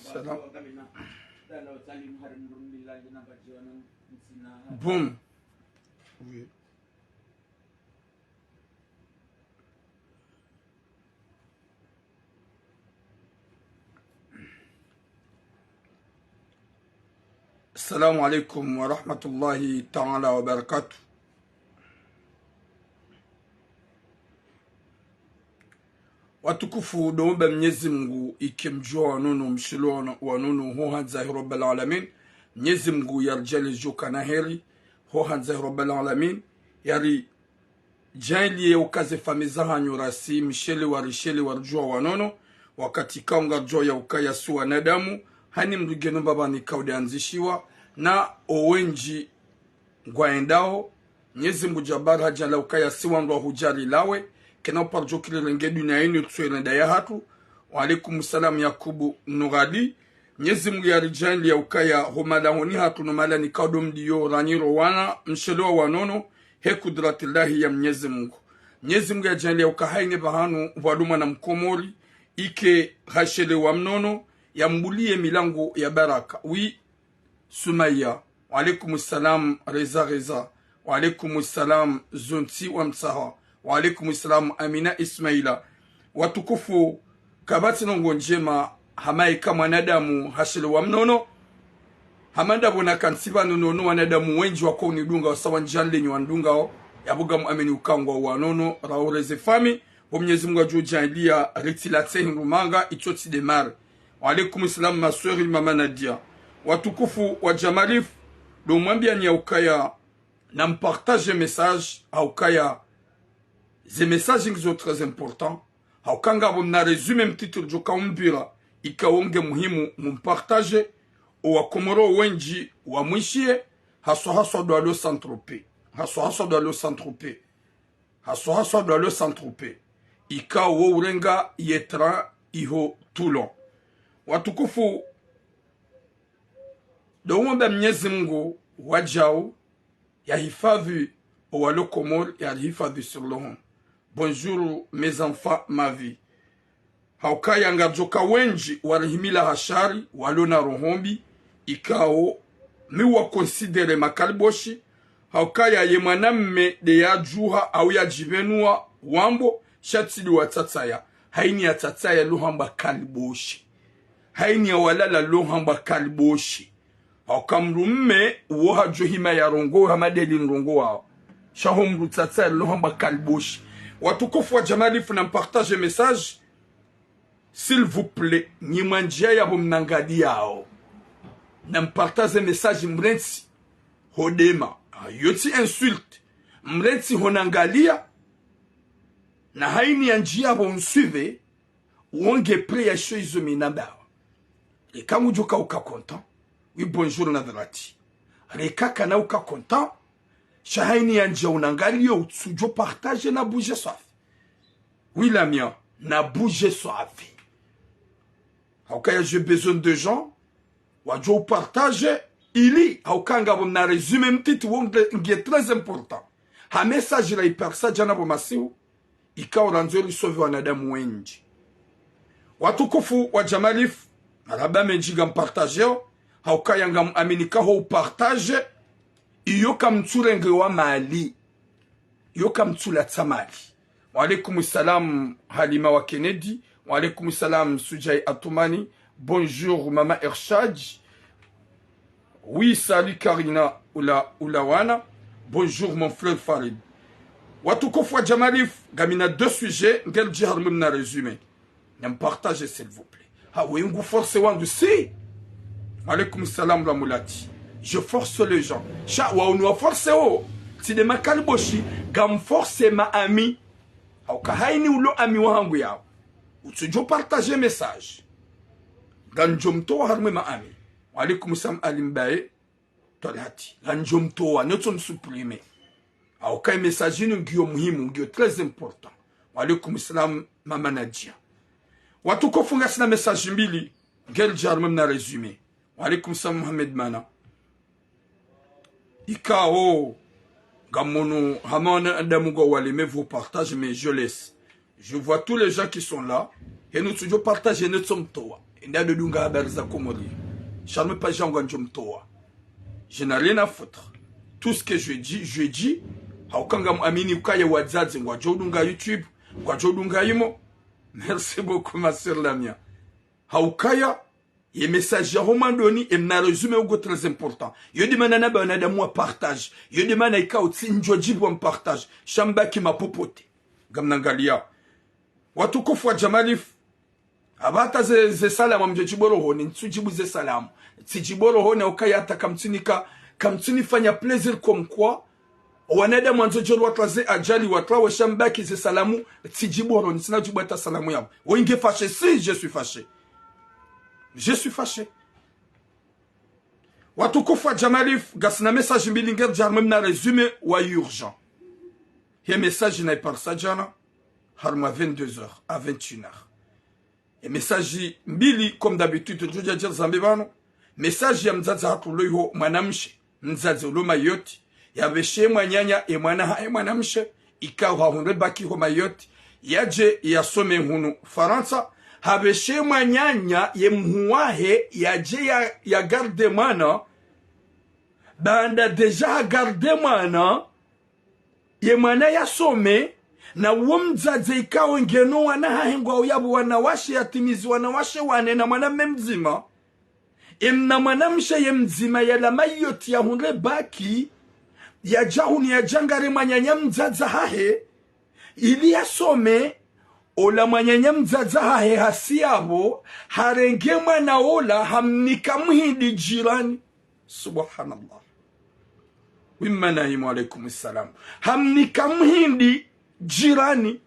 Salam. Boum. Oui. Assalamu alaikum wa rahmatullahi ta'ala wa barakatuh. Watukufu doomba Mwenyezi Mungu ikimjua wanunu mshilo wanunu huhanza Rabbil Alamin. Mwenyezi Mungu yarjali joka na heri huhanza Rabbil Alamin. Yari jaili ukaze famiza hanyu rasi mshele warjua wanono wakati kaunga jua ya ukaya suwa nadamu hani mrugenu baba ni kaude anzishiwa na owenji ngwaendao Mwenyezi Mungu jabar hajala ukaya siwa ndo hujari lawe kena parjo kile renge dunia inu tsuwe daya hatu. Wa alaikum salam Yakubu Nuradi. Mwenyezi Mungu ya rijali ya ukaya homala honi hatu numala ni kaudo mdiyo raniro wana mshelo wanono he kudratillahi ya Mwenyezi Mungu. Mwenyezi Mungu ya jali ya ukahaini bahanu waduma na mkomori ike hashele wa mnono ya mbulie milango ya baraka. Wi Sumaya. Wa alaikum salam Reza. Wa alaikum salam Zunti wa Msaha. Wa alaikum salam Amina Ismaila. Watukufu kabati nongo njema hamai kama nadamu hashele wa mnono hamanda bona kansiba nono wanadamu wenji wako unidunga wasawa njale ni wandunga yabuga muameni ukangwa wanono raureze fami wa Mwenyezi Mungu ajujalia retilatse rumanga itoti demare. Wa alaikum salam masweri mama Nadia. Watukufu wa Jamalif do mwambia ni ukaya na mpartage message aukaya ze messages qui sont très importants aukanga bomna resume mtitre joka umbira ikaonge muhimu mumpartage wa Komoro wenji wa mwishie haswa do alo Saint-Tropez haswa do alo Saint-Tropez ika wo urenga yetra iho Toulon. Watukufu do mwomba Mwenyezi Mungu wajao ya hifadhi wa alo Komoro ya hifadhi sur le home. Bonjour mes enfants ma vie. Haukaya ngajoka wenji warihimila hashari walona rohombi ikao miwa konsidere makaliboshi haukaya ye mwanamme de ya juha au ya jivenua wambo shatili wa tataya haini ya tataya lohamba kaliboshi haini ya walala lohamba kaliboshi haukamrumme uoha johima ya rongo hamadeli nrongo wao shahomru tataya lohamba kaliboshi. Watukufu wa Jamalifu na mpartage message s'il vous plaît nyimanjia ya bomnangadi yao na mpartage message mrensi hodema yoti insulte mrensi honangalia na haini ya njia bonsuive uonge pre ya sho izo minamba reka mujoka uka content oui bonjour na dharati reka kana uka content shahaini ya njia unangalia utsujo partage na bouger soif oui la mia na bouger soif. Haukaya j'ai besoin de gens wajo partage ili haukanga bomna resume mtiti wonge ngie très important ha message la ipersa jana bomasiu ikao ranzori sovi wanadamu wenji. Watukufu wa Jamalif maraba menjiga mpartageo haukaya ngam aminika ho partage iyoka mturenge wa mali yoka mtula tsamali. Wa alaikum salam Halima wa Kennedy. Wa alaikum salam Sujai Atumani. Bonjour Mama Ershad. Oui, salut Karina Ulawana. Bonjour mon frère Farid. Watukofu wa Jamalif gamina deux sujets ngel jiharmum na résumé. N'en partagez s'il vous plaît. Ha wengu force wandu si. Wa alaikum salam la mulati. Je force les gens. Cha wa unwa force o. Si de makaliboshi gam force ma ami. Hauka haini ulo ami wangu yao. Utujo partager message. Ganjomto harme ma ami. Wa alaikum salam alimbaye. Tolhati. Ganjomto wa notom supprimer. Hauka message ngio muhimu ngio très important. Wa alaikum salam mama Nadia. Watukofu ngasina message mbili. Ngel jarmem na résumé. Wa alaikum salam Mohamed Mana. Ikao Gamono Hamon Adamugo Walime vous partage, mais je laisse. Je vois tous les gens qui sont là. et nous toujours partager notre somtoa nda de dunga habari za Komori charme pas jango njomtoa je n'ai rien à foutre tout ce que je dis haukanga amini ukaya wazazi ngwa jodunga YouTube ngwa jodunga imo merci beaucoup ma sœur Lamia haukaya et message ya homandoni et na résumé au très important yo demanda na ba na da moi partage yo demanda ika utsi njoji bo partage shamba ki mapopote gamnangalia watukufu wa Jamalif abata ze salamu mjechiboro honi nsujibu ze salamu tsijiboro honi ukaya hata kamtini fanya plaisir comme quoi wanada mwanzo joro watlaze ajali watlawe shamba ki ze salamu tsijiboro ni sina jibu hata salamu yabo winge fâché si je suis fâché. Je suis fâché. Watukufu wa Jamalif gasna message mbili ngere jarmem na résumé wa urgent. He message na iparsa jana harma 22h à 21h. Et message mbili comme d'habitude joja jer zambebano. Message ya mzaza hatu loiho mwanamshe mzaza ulo mayoti ya beshe mwanyanya e mwana hae mwanamshe ikawa hunre baki ho mayoti yaje yasome hunu Faransa habeshe mwanyanya ye mhuahe yaje ya garde mwana banda deja garde mwana ye mwana yasome na wumzaze ikawa ngeno wana hahengwa uyabu wanawashe yatimizi wanawashe wane na mwana memzima imna mwana mshe ye mzima ya la mayoti ya hunre baki ya jahuni ya jangare mwanyanya mzaza hahe ili yasome ola mwanyanya mzaza hahe hasiyabo harenge mwana ola hamnika mhindi jirani subhanallah wimanahimu alaikum salam hamnika mhindi jirani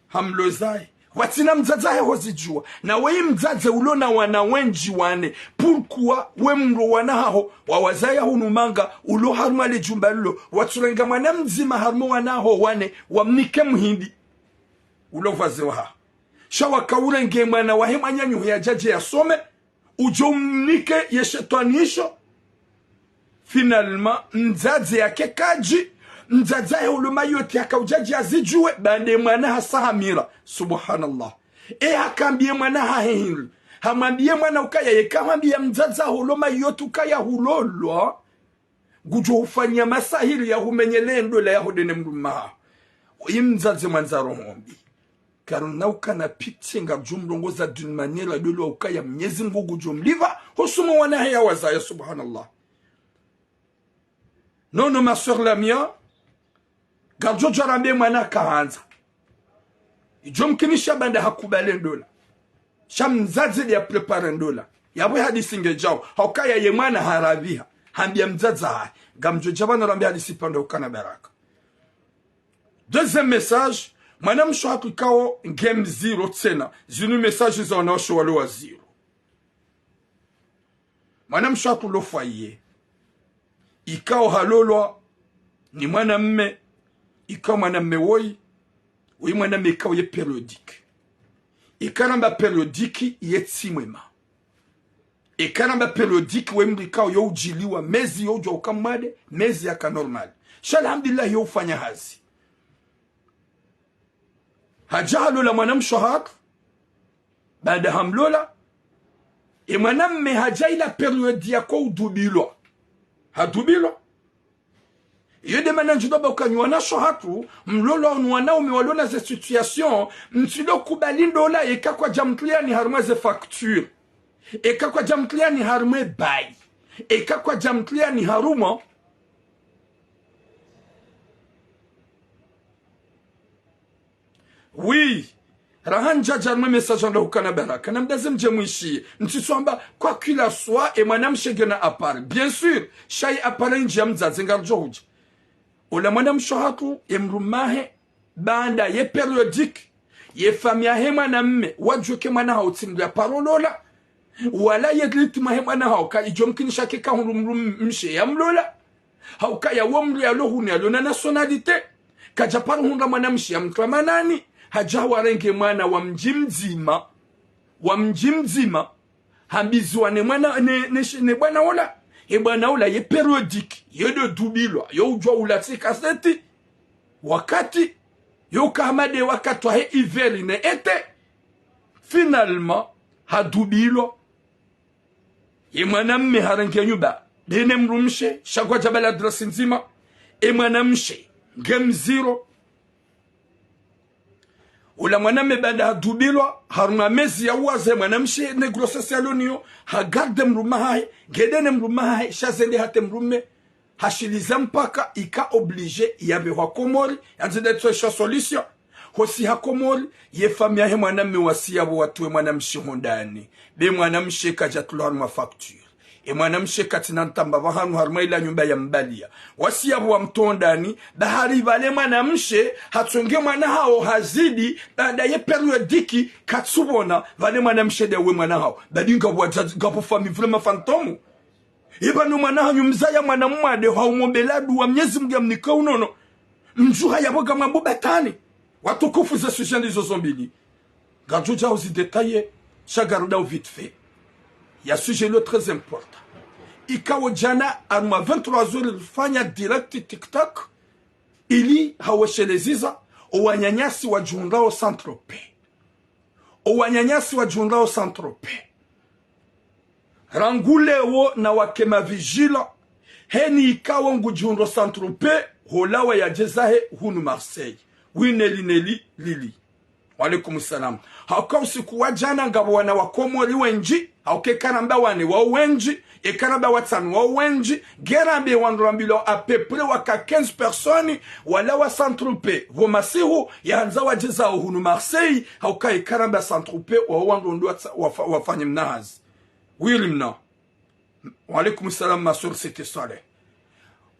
hamlozai watina mzaza hahe hozijua na wei mzaza ulona wana wenji wane pourquoi we mro wana hao wawazaya hunumanga ulo harma le jumballo waturenga mwana mzima harma wana hao wane wamnike mhindi ulo vazewa shawa kaurenge mwana wahe manyanyu ya jaje ya some ujomnike yeshetanisho finalement mzaze yake kaji mzaza ya uluma yote ya kaujaji azijue bande mwana hasahamira subhanallah hakambie mwana hahehili hamambie mwana ukaya yekamambie mzaza uluma yote ukaya hulolwa gujo ufanya masahili ya humenyelendo la ya hudene mluma imzaze manzaro hombi karuna ukana pitinga jumrongoza d'une manière de lo ukaya mnyezi ngugu jumliva husumu wana haya wazaya subhanallah non ma soeur Lamia garjo jarambe mwana kaanza ijomkinisha banda hakubale ndola shamzazi ya prepare ndola yabwe hadisi ngejao haukaya ye mwana harabia hambia mzaza gamjo jabana rambia hadisi pande ukana baraka. Deuxième message mwana msho hakikao game 0 tena zinu message za wanaosho walo wa 0 mwana msho hakulo foyer ikao halolwa ni mwana mme ikao mwana mme woi mwana mme ikao ye periodique ikaramba periodique ye tsimwema ikaramba periodique we mbikao yo ujiliwa mezi yo ujwa ukamade mezi yaka normal shalhamdulillah yo ufanya hazi hajalola mwana mshohak baada hamlola mwana mme hajaila periodi yako udubilwa hadubilwa yede mananjudo bakanywana shohatu mlolo nwana umewalona ze situation mtilo kubalindo la ekakwa jamtlia ni harma ze facture ekakwa jamtlia ni harma bay ekakwa jamtlia ni haruma oui rahanja jarma message ndo ukana baraka na mdazem jemwishi ntiswamba kwa kila soit et mwanam shegena apart bien sûr shay apart njamza zingarjo huja ola mwana mshohatu emrumahe banda ye periodique ye famia hema na mme wajuke mwana hao tsimya parolola wala ye ritma hema na hao ka ijomkinisha ke ka hurum mshe yamlola hao ka ya womru ya lohuni ya lona nationalité ka japar hunda mwana mshe yamtlamanani hajawarenge mwana wa mjimzima hambizwa ne mwana ne bwana ola bwana ola ye periodique ye de dubilwa yo ujwa ulati kaseti wakati yo kamade wakati wa hiver ne ete finalement hadubilo ye mwanamme harange nyuba dene mrumshe shagwa jabala adresi nzima mwanamshe gemziro ula mwanamme baada hadubilwa haruma mezi ya uwaze mwanamshe ne grossesse alonio hagarde mruma hai gedene mruma hai shazende hate mrume hashiliza mpaka ika oblige yabe wa komori yanzide tsosha solution hosi hakomori ye famia he mwanamme wasiyabo watwe mwanamshe hondani be mwanamshe kajatulwa haruma facture mwanamshe katina ntamba bahanu haruma ila nyumba ya mbalia wasiyabu wa mtondani bahari vale mwanamshe hatsonge mwana hao hazidi baada ye periodiki katsubona vale mwanamshe dewe mwana hao badinga gapo fami vraiment fantomu ibanu mwana hao mzaya mwana mwade hao mombeladu wa mnyezi mga mnika unono mjuha yaboga mambo batani watukufu za sujet des zombini gajuja osi détaillé chagaruda au vite fait. Il y a un sujet très important. Ikawo jana arma 23h fanya direct TikTok ili hawasheleziza owanyanyasi wa junrao Saint-Tropez. Owanyanyasi wa junrao Saint-Tropez. Rangulewo na wakema vigila heni ikawo ngu junro Saint-Tropez holawa ya jezahe hunu Marseille. Wineli lili. Walaikum salam. Hauka usiku wa jana ngabo wana wakomori wenji hauke kanamba wane wa wenji e kanamba watsan wa wenji gerambe wanrambilo a peu près waka 15 personnes wala wa Saint-Tropez vomasihu yaanza wajeza hunu Marseille hauka e kanamba Saint-Tropez wa wanrondo wafanye mnahaz wilimna. Walaikum salam masur c'était saleh.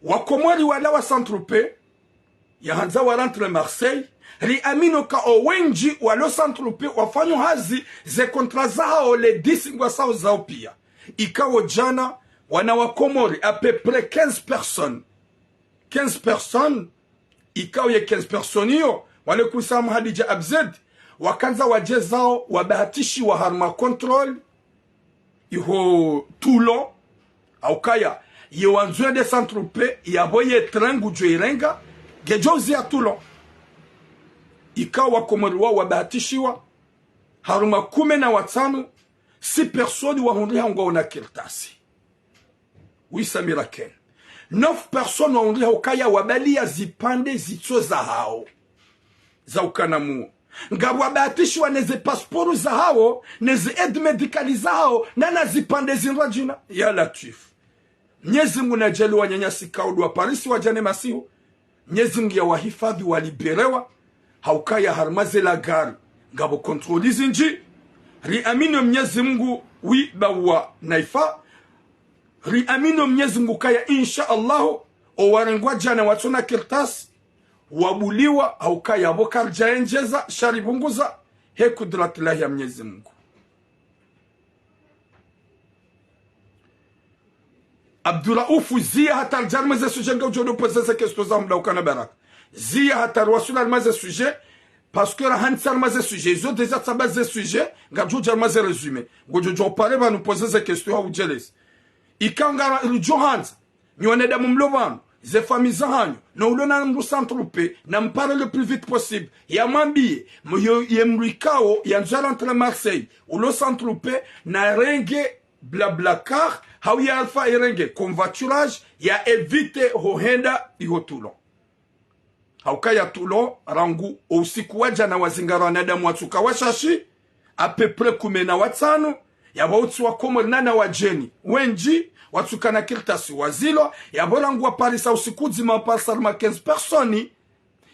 Wakomori wala wa Saint-Tropez yaanza warantre Marseille ri amino ka owenji walo Saint-Tropez wafanyo hazi ze kontra zao le 10 ngwa sao zao pia ikawo jana wana wakomori a peu près 15 personnes 15 personnes ikawo ye 15 personnes yo wale kusama Hadija Abzed wakanza wajezao wabahatishi wa harma control iho Toulon au kaya ye wanzwe de Saint-Tropez yaboye trengu joirenga gejozi ya Toulon ikawa komori wa wabahatishiwa haruma 15 si personi wa hundi hango na kirtasi wisa miraken 9 personi wa hundi hukaya wabalia zipande zitso za hao za ukanamu ngabu wabahatishiwa neze pasporu za hao neze aide medicali za hao na nazipande zinrajina ya latif Mwenyezi Mungu na jeli wa nyanyasi kaudu wa Parisi wa jane masihu Mwenyezi Mungu ya wahifadhi waliberewa haukaya harmaze la gari ngabo kontrolizi nji ri amino Mwenyezi Mungu wi bawa naifa ri amino Mwenyezi Mungu kaya insha Allah o warengwa jana watona kirtas wabuliwa haukaya bokar jaenjeza sharibunguza he kudratillahi ya Mwenyezi Mungu. Abdurraouf zia hatar jarmaze sujenga ujodo posese kesto zamda ukana barak zia hatar wasula almaze sujet parce que la hansar maze sujet ils ont déjà sabazé sujet gadjo jarmaze résumé gojo pare va nous poser ces questions au jeles ikanga johans nyone da mumloban ze familles hanyu no ulona mru Saint-Tropez na mpare le plus vite possible ya mambi yemrikao ya njala entre Marseille ulo Saint-Tropez na renge blabla car hauya alfa irenge convoiturage ya éviter hohenda iho Toulon haukaya Toulon rangu usiku waja na wazingara wanadamu watuka washashi a peu près 15 yaba utsu wakomori nana wajeni wenji watuka na kirtasi wazilo yabo rangu wa Paris usiku zima pasar ma 15 personnes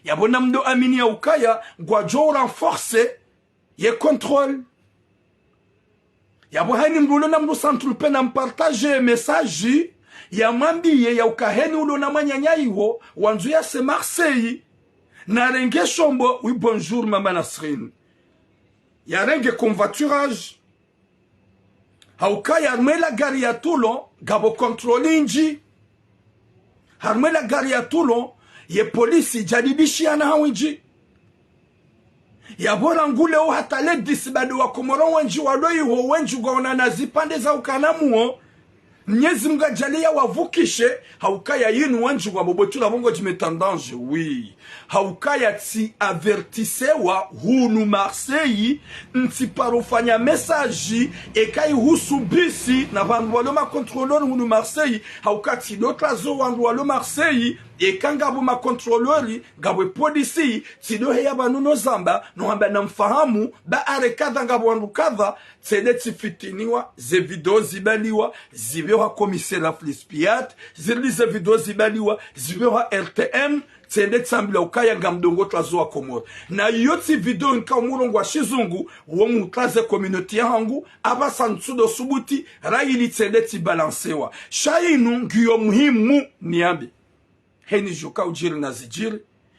yabo namdo amini ya ukaya ngwa jo renforcer ye contrôle yabo hani mbulo namdo Saint-Tropez na mpartage message ya mambiye ya ukaheni ulo na manyanya iwo wanzu ya se Marseille na renge shombo oui bonjour mama Nasrin ya renge convoiturage hauka ya armela gari ya Toulon gabo controlling armela gari ya Toulon ye polisi jadidishi ana hawinji ya bora ngule o hata le disibado wa komoro wanji waloi ho wenji gona na zipande za ukanamuo Mwenyezi Mungu ajalia wavukishe haukaya yinu wanju wa bobotula bongo jimetandanje oui haukaya ti avertisewa hunu Marseille nti parofanya message ekai husu bisi na vandu waloma contrôleur hunu Marseille haukati dotra zo wandu walo Marseille ekanga bu ma contrôleur gabwe polisi tido heya banuno zamba no hamba na mfahamu ba arekadha ngabo wandu kadha tsede tifitiniwa ze video zibaliwa zibewa komisera Flispiat zilize video zibaliwa zibewa RTM tsende tsambila ukaya ngamdongo twazo Komoro na yoti video nka umurongo wa shizungu wo mutlaze community yangu aba sansudo subuti raili tsende tibalancewa shainu ngiyo muhimu niambi heni joka ujiri na zijiri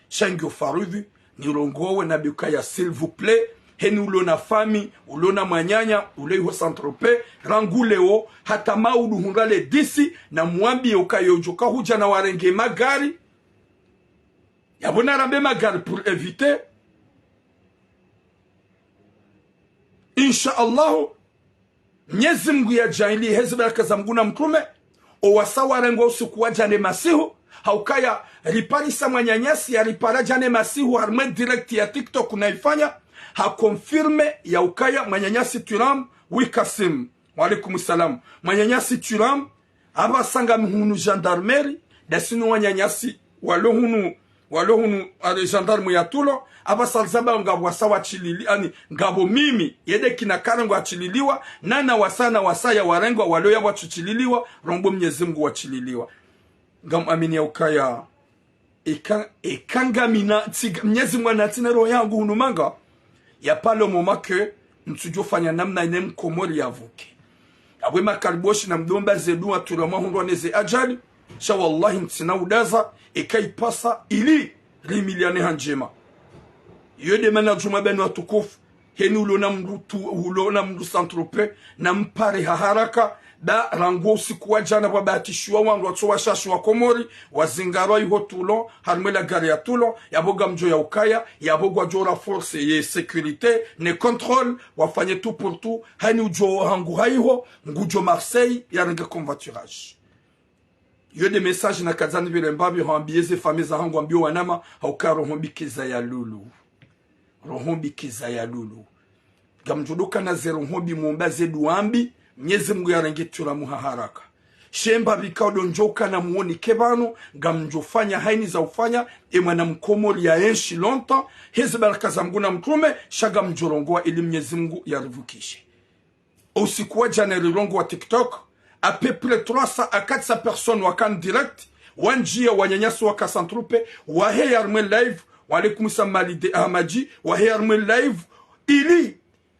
shangyo faruvi nirongowe na bukaya s'il vous plaît heni ulona fami ulona manyanya uleiho Saint-Tropez ranguleo hata maudu hungale disi na muambi ukayo joka huja na warenge magari yabona rambe magari pour éviter insha Allah Mwenyezi Mungu ya jaili hezbaraka za mguna mtume o wasawarengo usikuwa jane masihu haukaya riparisa mwanyanyasi ya ripara jane masihu harme direct ya TikTok unaifanya hakonfirme ya ukaya mwanyanyasi turam wikasim walaikum salam mwanyanyasi turam aba sanga mhunu gendarmerie dasinu mwanyanyasi walohunu ale gendarme ya tulo aba salzaba ngabo wasawa chilili ani ngabo mimi yede kinakara ngo achililiwa nana wasana wasaya warengo waloya wachuchililiwa rombo Mwenyezi Mungu wachililiwa ngam amini ya ukaya ekangamina Mwenyezi Mungu anatina roho yangu hunumanga ya pale moment que ntujofanya namna ine mkomori yavuke abwe makariboshi na mdomba zedu atulama hundo neze ajali sha wallahi ntina udaza ekaipasa ili rimiliane hanjema yode mana juma benu atukufu heni ulona mdu Saint-Tropez na mpare haraka da rango sikuwa jana kwa batishiwa wangu watowa shashi wa Komori wazingaro yuho Toulon harmela gari ya Toulon yaboga mjo ya ukaya yaboga jora force ye sécurité ne contrôle wafanye tout pour tout hani ujo hangu haiho ngujo Marseille ya renge convoiturage yo de message na kazani vile mbabi hambieze fameza hangu ambio wanama hauka rohombi kiza ya lulu gamjodoka na zero hombi muombaze duambi Mwenyezi Mungu yarengetura muharaka shemba bikaudo njoka na muoni kebano gamjofanya haini za ufanya emwana mkomori ya enshi longtemps hezi baraka za mguna mtume shaga mjorongoa ili Mwenyezi Mungu yarivukishe usikuwa jana rirongo wa TikTok à peu près 300 à 400 personnes wakan direct wanjia wanyanyasu waka Saint-Tropez wahe yarme live walaikum samalide ahmaji wahe yarme live ili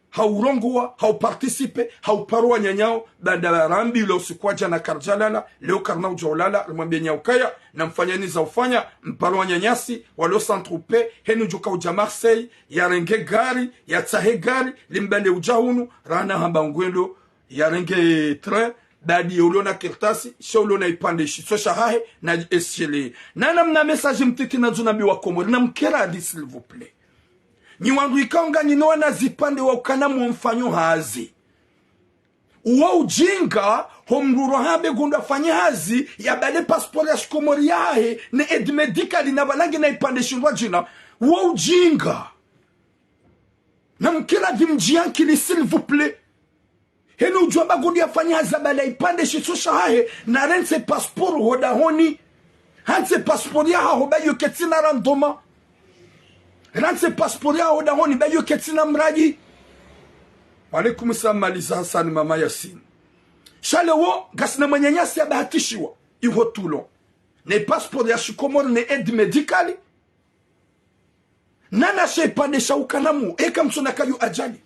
haurongoa hauparticipe hauparwa nyanyao banda rambi ile usikuwa jana karjalala leo karna ujolala mwambie nyaukaya na mfanyani za ufanya mparwa nyanyasi walo Saint-Tropez henu joka uja Marseille yarenge gari yatsahe gari limbande ujahunu rana hamba ngwendo yarenge train dadi ulona kirtasi shaulona ipande shiso shahahe na esyele nana mna message mtiki na zunabi wa Komori na mkera s'il vous plaît ni wandu ikaonga ninoa na zipande wa ukana mfanyo hazi uwa ujinga homruro hambe gunda fanya hazi ya bale passport ya Komori yahe ne aide medicale na balangi na ipande shindwa jina uwa ujinga na mkera dimjiankili s'il vous plaît henu ujwamba gundi ya fanya hazabala ipande shisusha hahe na rense passport hoda honi hanse passport ya hoba yu ketina randoma rense passport ya hoda honi ba yu ketina mraji walaikum salam Maliza Hassan mama Yasin shale wo gasna manyanyasi ya bahatishiwa iho Toulon ne passport ya Komori ne aide medicale nana she ipande shaukanamu eka msona kayu ajali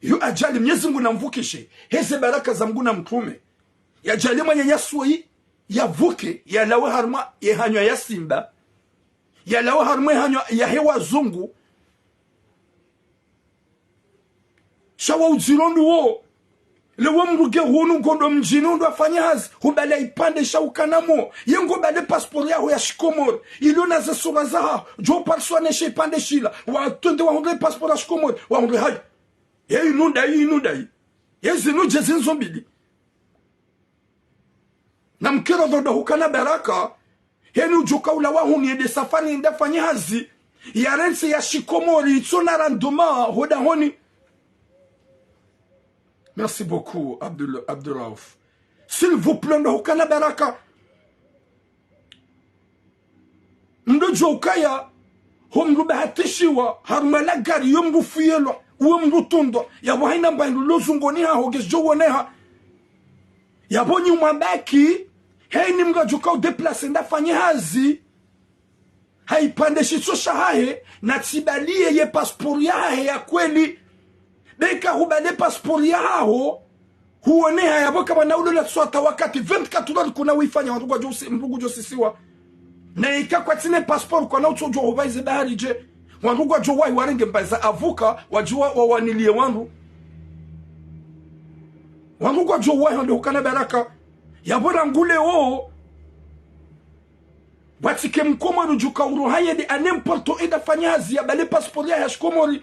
yu ajali Mwenyezi Mungu namvukishe heze baraka za Mungu na mtume ya jali manyanyaso yi yavuke ya lawe harma ya hanywa ya simba ya lawe harma ya hanywa ya hewa zungu shawa ujirondu wo lewe mruge hunu ngondo mjini ndo afanya hazi hubala ipande shaukanamo yengo bale passport yaho ya Komori ilona za sura zaha jo parsoane she ipande shila wa tunde wa hundre passport ya Komori wa hundre hayi inundai yezinu jezinzombili na mkero dodo hukana baraka heni ujuka ula wahu niende safari ndafanya hazi ya rense ya shikomori itsona randoma hoda honi. Merci beaucoup Abdul Raouf. S'il vous plaît ndo hukana baraka ndo jokaya homru bahatishiwa harmala gari yomru fuyelo uomru tundo ya wahina mbandu lozungoni ha hoges jowone ha ya bonyi mwambaki hei mga jokao deplase ndafanya hazi haipande shitsosha hahe na tibalie ye paspori hahe ya kweli deka hubale paspori hao huone haya boka wana ulola tswata wakati 24 dollars kuna wifanya watu kwa mbugu josisiwa na ikakwa tine passport kwa na utojo hubaize bahari je wangu kwa jowai warenge mbaza avuka wajua wawanilie wangu kwa jowai hande hukana baraka yabona ngule o watike mkomo rujuka uruhaye di anemporto eda fanyazi ya bale passport ya hashkomori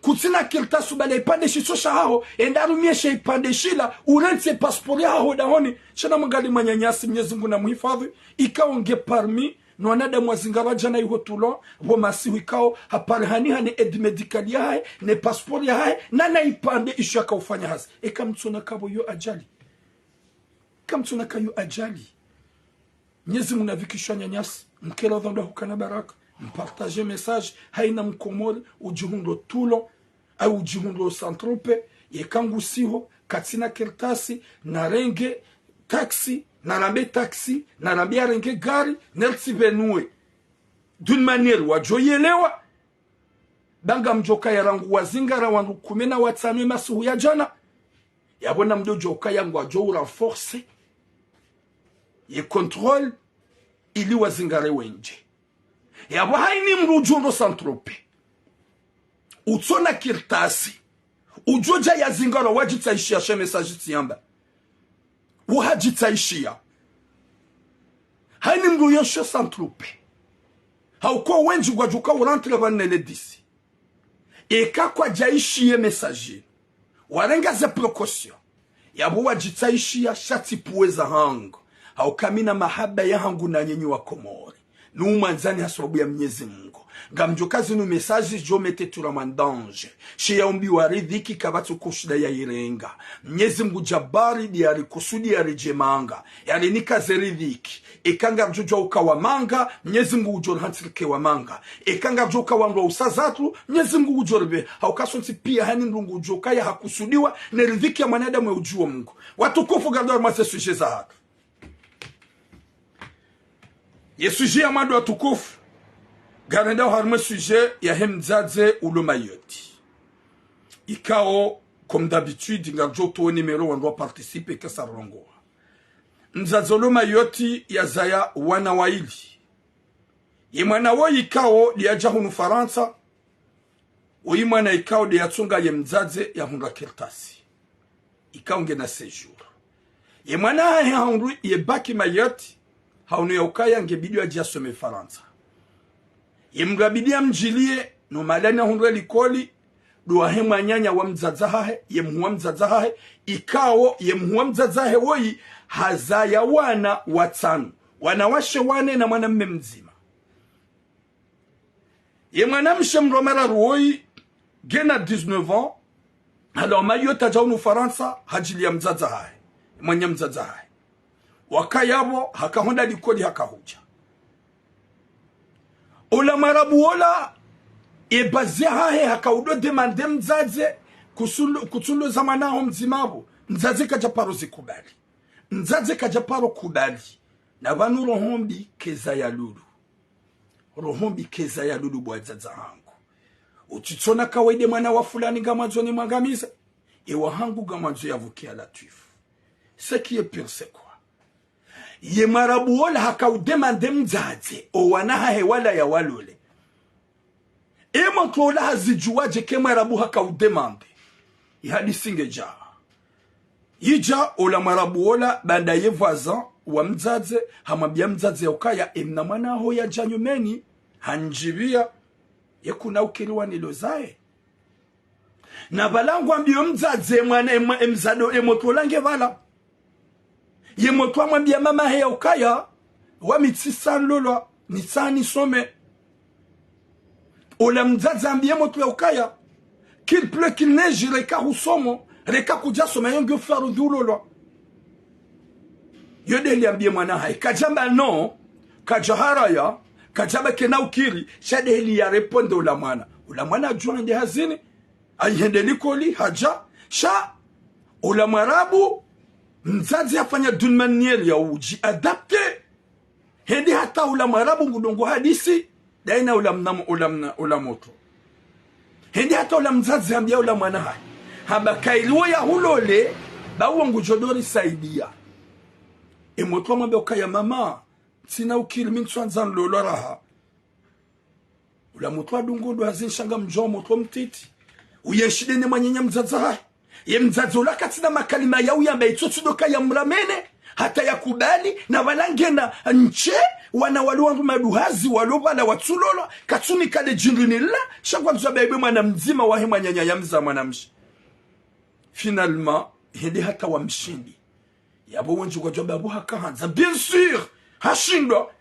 kutina kirtasu bale ipande shisosha hao endarumie she ipande shila urense passport ya hao dahoni shana magali manyanyasi Mwenyezi Mungu na muhifadhi ikaonge parmi nwanada mwazingara jana iho tulon wamasi wikao hapari hani edi medikali ya hai ne passport ya hai na ipande ishu yaka ufanya hazi mtsuna kabo yo ajali mtsuna kayo ajali Mwenyezi Mungu na vikishwa nyanyasi mkela dhanda hukana baraka mpartage message haina mkomori ujihundo tulo au ujihundo Saint-Tropez yekangu siho katina kertasi na renge taxi na rambe taxi na rambe renge gari nerti benue d'une manière wajoyelewa banga mjoka ya rangu wazingara wangu kumena watanu masuhu ya jana yabona mjoka yangu wajo renforce ye contrôle ili wazingare wenje yabo haini mrujundo Saint-Tropez utsona kirtasi ujoja ya zingara wajitaishia she message tiyamba wajitaishia haini mruyoshe Saint-Tropez hauko wenji gwajuka urantre vanele disi eka kwa jaishie message warenga ze precaution yabo wajitaishia shati puweza hango haukamina mahaba ya hangu na nyenyi wa Komori numanzani hasababu ya Mwenyezi Mungu ngamjokazi nu message jo mete turamandange shi ya umbi waridhiki kabatu kushida ya irenga Mwenyezi Mungu jabari diari kusudi ya rejemanga yali nikaze ridhiki ikanga mjoja ukawa manga Mwenyezi Mungu ujor hantilike wa manga ikanga mjoka wangu usazatu Mwenyezi Mungu ujorbe haukasonti pia hani Mungu ujoka ya hakusudiwa na ridhiki ya mwanadamu ya ujua Mungu watukufu gardor mase suje za haka ye sujet ya mando watukufu garenda harma sujet ya hemdzaze ulo mayoti ikao comme d'habitude ngarjo to numero wando participer kasa rongo mdzaze ulo mayoti ya zaya wana waili ye mwana wo ikao ya jahunu Faransa uyi mwana ikao ya tsunga ye mdzaze ya hunda kertasi ikao ngena séjour ye mwana ya hundu ye baki mayoti haunu ya ukaya ngebidi wa jiasome Faransa yemgabidia mjilie no malana hundwe likoli duwa hema nyanya wa mzazahahe yemhuwa mzazahahe ikao yemhuwa mzazahe woyi hazaya wana watanu wanawashe wane na mwanamme mzima yemwanamshe mromera ruoyi gena 19 ans alors mayota jaunu Faransa hajili ya mzazahahe mwenye mzazahahe wakayabo hakahonda likoli hakahuja ola marabu ola ebaze hahe hakaudo demande mzaze kutundo zamanaho mzimabo mzaze kajaparo zikubali mzaze kajaparo kubali na vanu rohombi keza ya lulu bwazaza hangu utitsona kawede mwana wa fulani gamanzo ni mwangamiza ewa hangu gamanzo yavukia la tuifu ce qui est pire c'est quoi ye marabu ola hakaudemande mzaze owana hahe wala ya walole ema tola hazijuwaje ke marabu hakaudemande ihadi singeja yija ola marabu ola banda ye voisin wa mzaze hamabia mzaze ukaya emna mwana ho ya janyumeni hanjibia yekuna ukiriwa nilozae na balangu ambio mzaze mwana emzado emotolange vala ye moto amwambia mama he ya ukaya wa mitisa lolo ni tsani some ola mzazi ambie moto ya ukaya qu'il pleut qu'il neige reka husomo reka kuja soma yongo faru dulolo yode liambie mwana hai kajamba no kajaharaya kajaba kena ukiri shade heli ya reponde ula mwana ajua ndi hazini ayende likoli haja sha ula mwarabu mzazi afanya d'une manière ya uji adapte hindi hata ula mwarabu ngudongo hadisi daina ula moto hindi hata ula mzazi ambia ula mwana hai haba kailiwa ya hulole bawa ngujodori saidia moto mwambe ukaya mama sina ukiri mintuanzan lolo raha ula moto adungodo azinshanga mjo moto mtiti uyeshide ne manyenya mzazi hai ye mzazi ula katina makalima ya uyamba itotudoka ya mramene hata ya kubali na walangena nche wana waluangu maduhazi walobala watulolo katuni kade jindunila shakwa mzwa ibe mwana mzima wahe manyanya ya mza mwana mshi finalement hindi hata wa mshindi yabo wenji kwa jobe abu haka hanza bien sûr hashindwa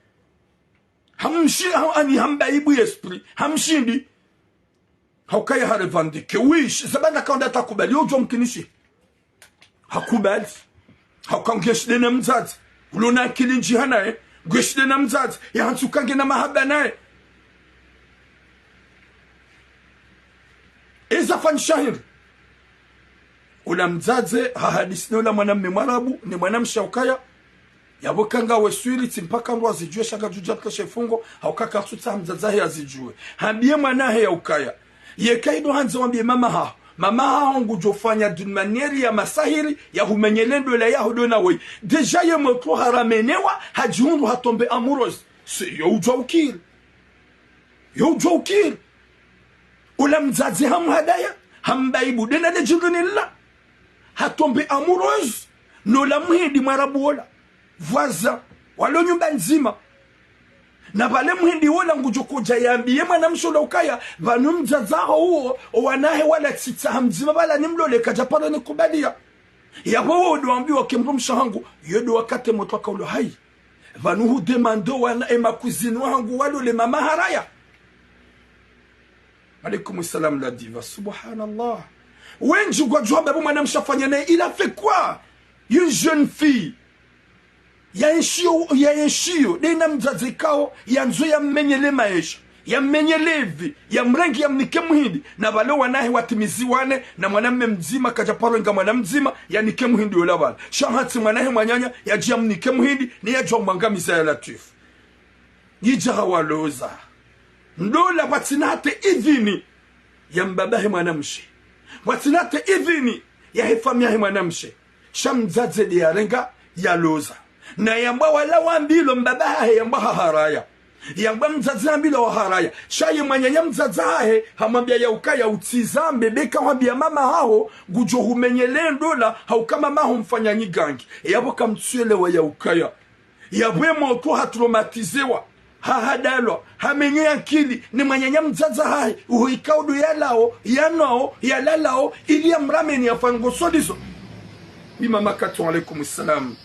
hamshindi hamba ibu esprit hamshindi haukaya harevandike wish zabanda kaonda takubali ujo mkinishi hakubali haukangeshide na mzazi ulona akili njihana geshide na mzazi ya hansukange na mahaba nae eza fanshahir ula mzazi hahadisi ula mwanamme mwarabu ni mwanamsha ukaya yabokanga weswiri timpaka ndo azijue shaka jujata shefungo haukaka tuta mzazi azijue hambie mwanahe ya ukaya yekaido hanza wambie mama ha ngujofanya d'une manière ya masahiri ya humenyelendo la ya hodona we deja ye moto haramenewa hajundu hatombe amoureuse c'est yo ukir ula mzazi hamhadaya hambaibu dena de jindunilla hatombe amoureuse no la muhindi mwarabu wala voisin walo nyumba nzima na bale muhindi wala ngujokuja yambie mwana mshola ukaya vanu mzazaho huo wanahe wala tsitsa hamzima bala nimlole kajapara ni kubalia yabo wodo ambiwa kemro mshangu yodo wakate moto akaulo hai vanu hu demando wana ema kuzini wangu walo le mama haraya alaikum salam la diva subhanallah wenji kwa joba bu mwana mshafanya naye il a fait quoi une jeune fille ya enshio dena mzazi kao ya nzo ya mmenyele maisha ya mmenyelevi ya mrengi ya mnike muhindi na balo wanahe watimizi wane na mwanamme mzima kajaparo nga mwana mzima ya nike muhindi olabala shahati mwanahe mwanyanya ya jia mnike muhindi ni ya jwa mwangamiza ya latif yijaha waloza ndola watinate idhini ya mbabahe mwanamshe watinate idhini ya hefamia he mwanamshe shamzaze di ya renga ya loza na yamba wala wambilo mbabaha yamba haraya yamba mzazi ambilo haraya shaye mwanyanya mzazi hahe hamambia ya ukaya utizambe beka wambia mama hao gujo humenyele ndola haukama maho mfanya nyigangi yabo kamtsuele wa ya ukaya yabwe moto hatraumatizewa hahadalo hamenye akili ni mwanyanya mzazi hahe uikaudu yalao yanao yalalao ili amrameni afango sodizo bimama katon alaikum salam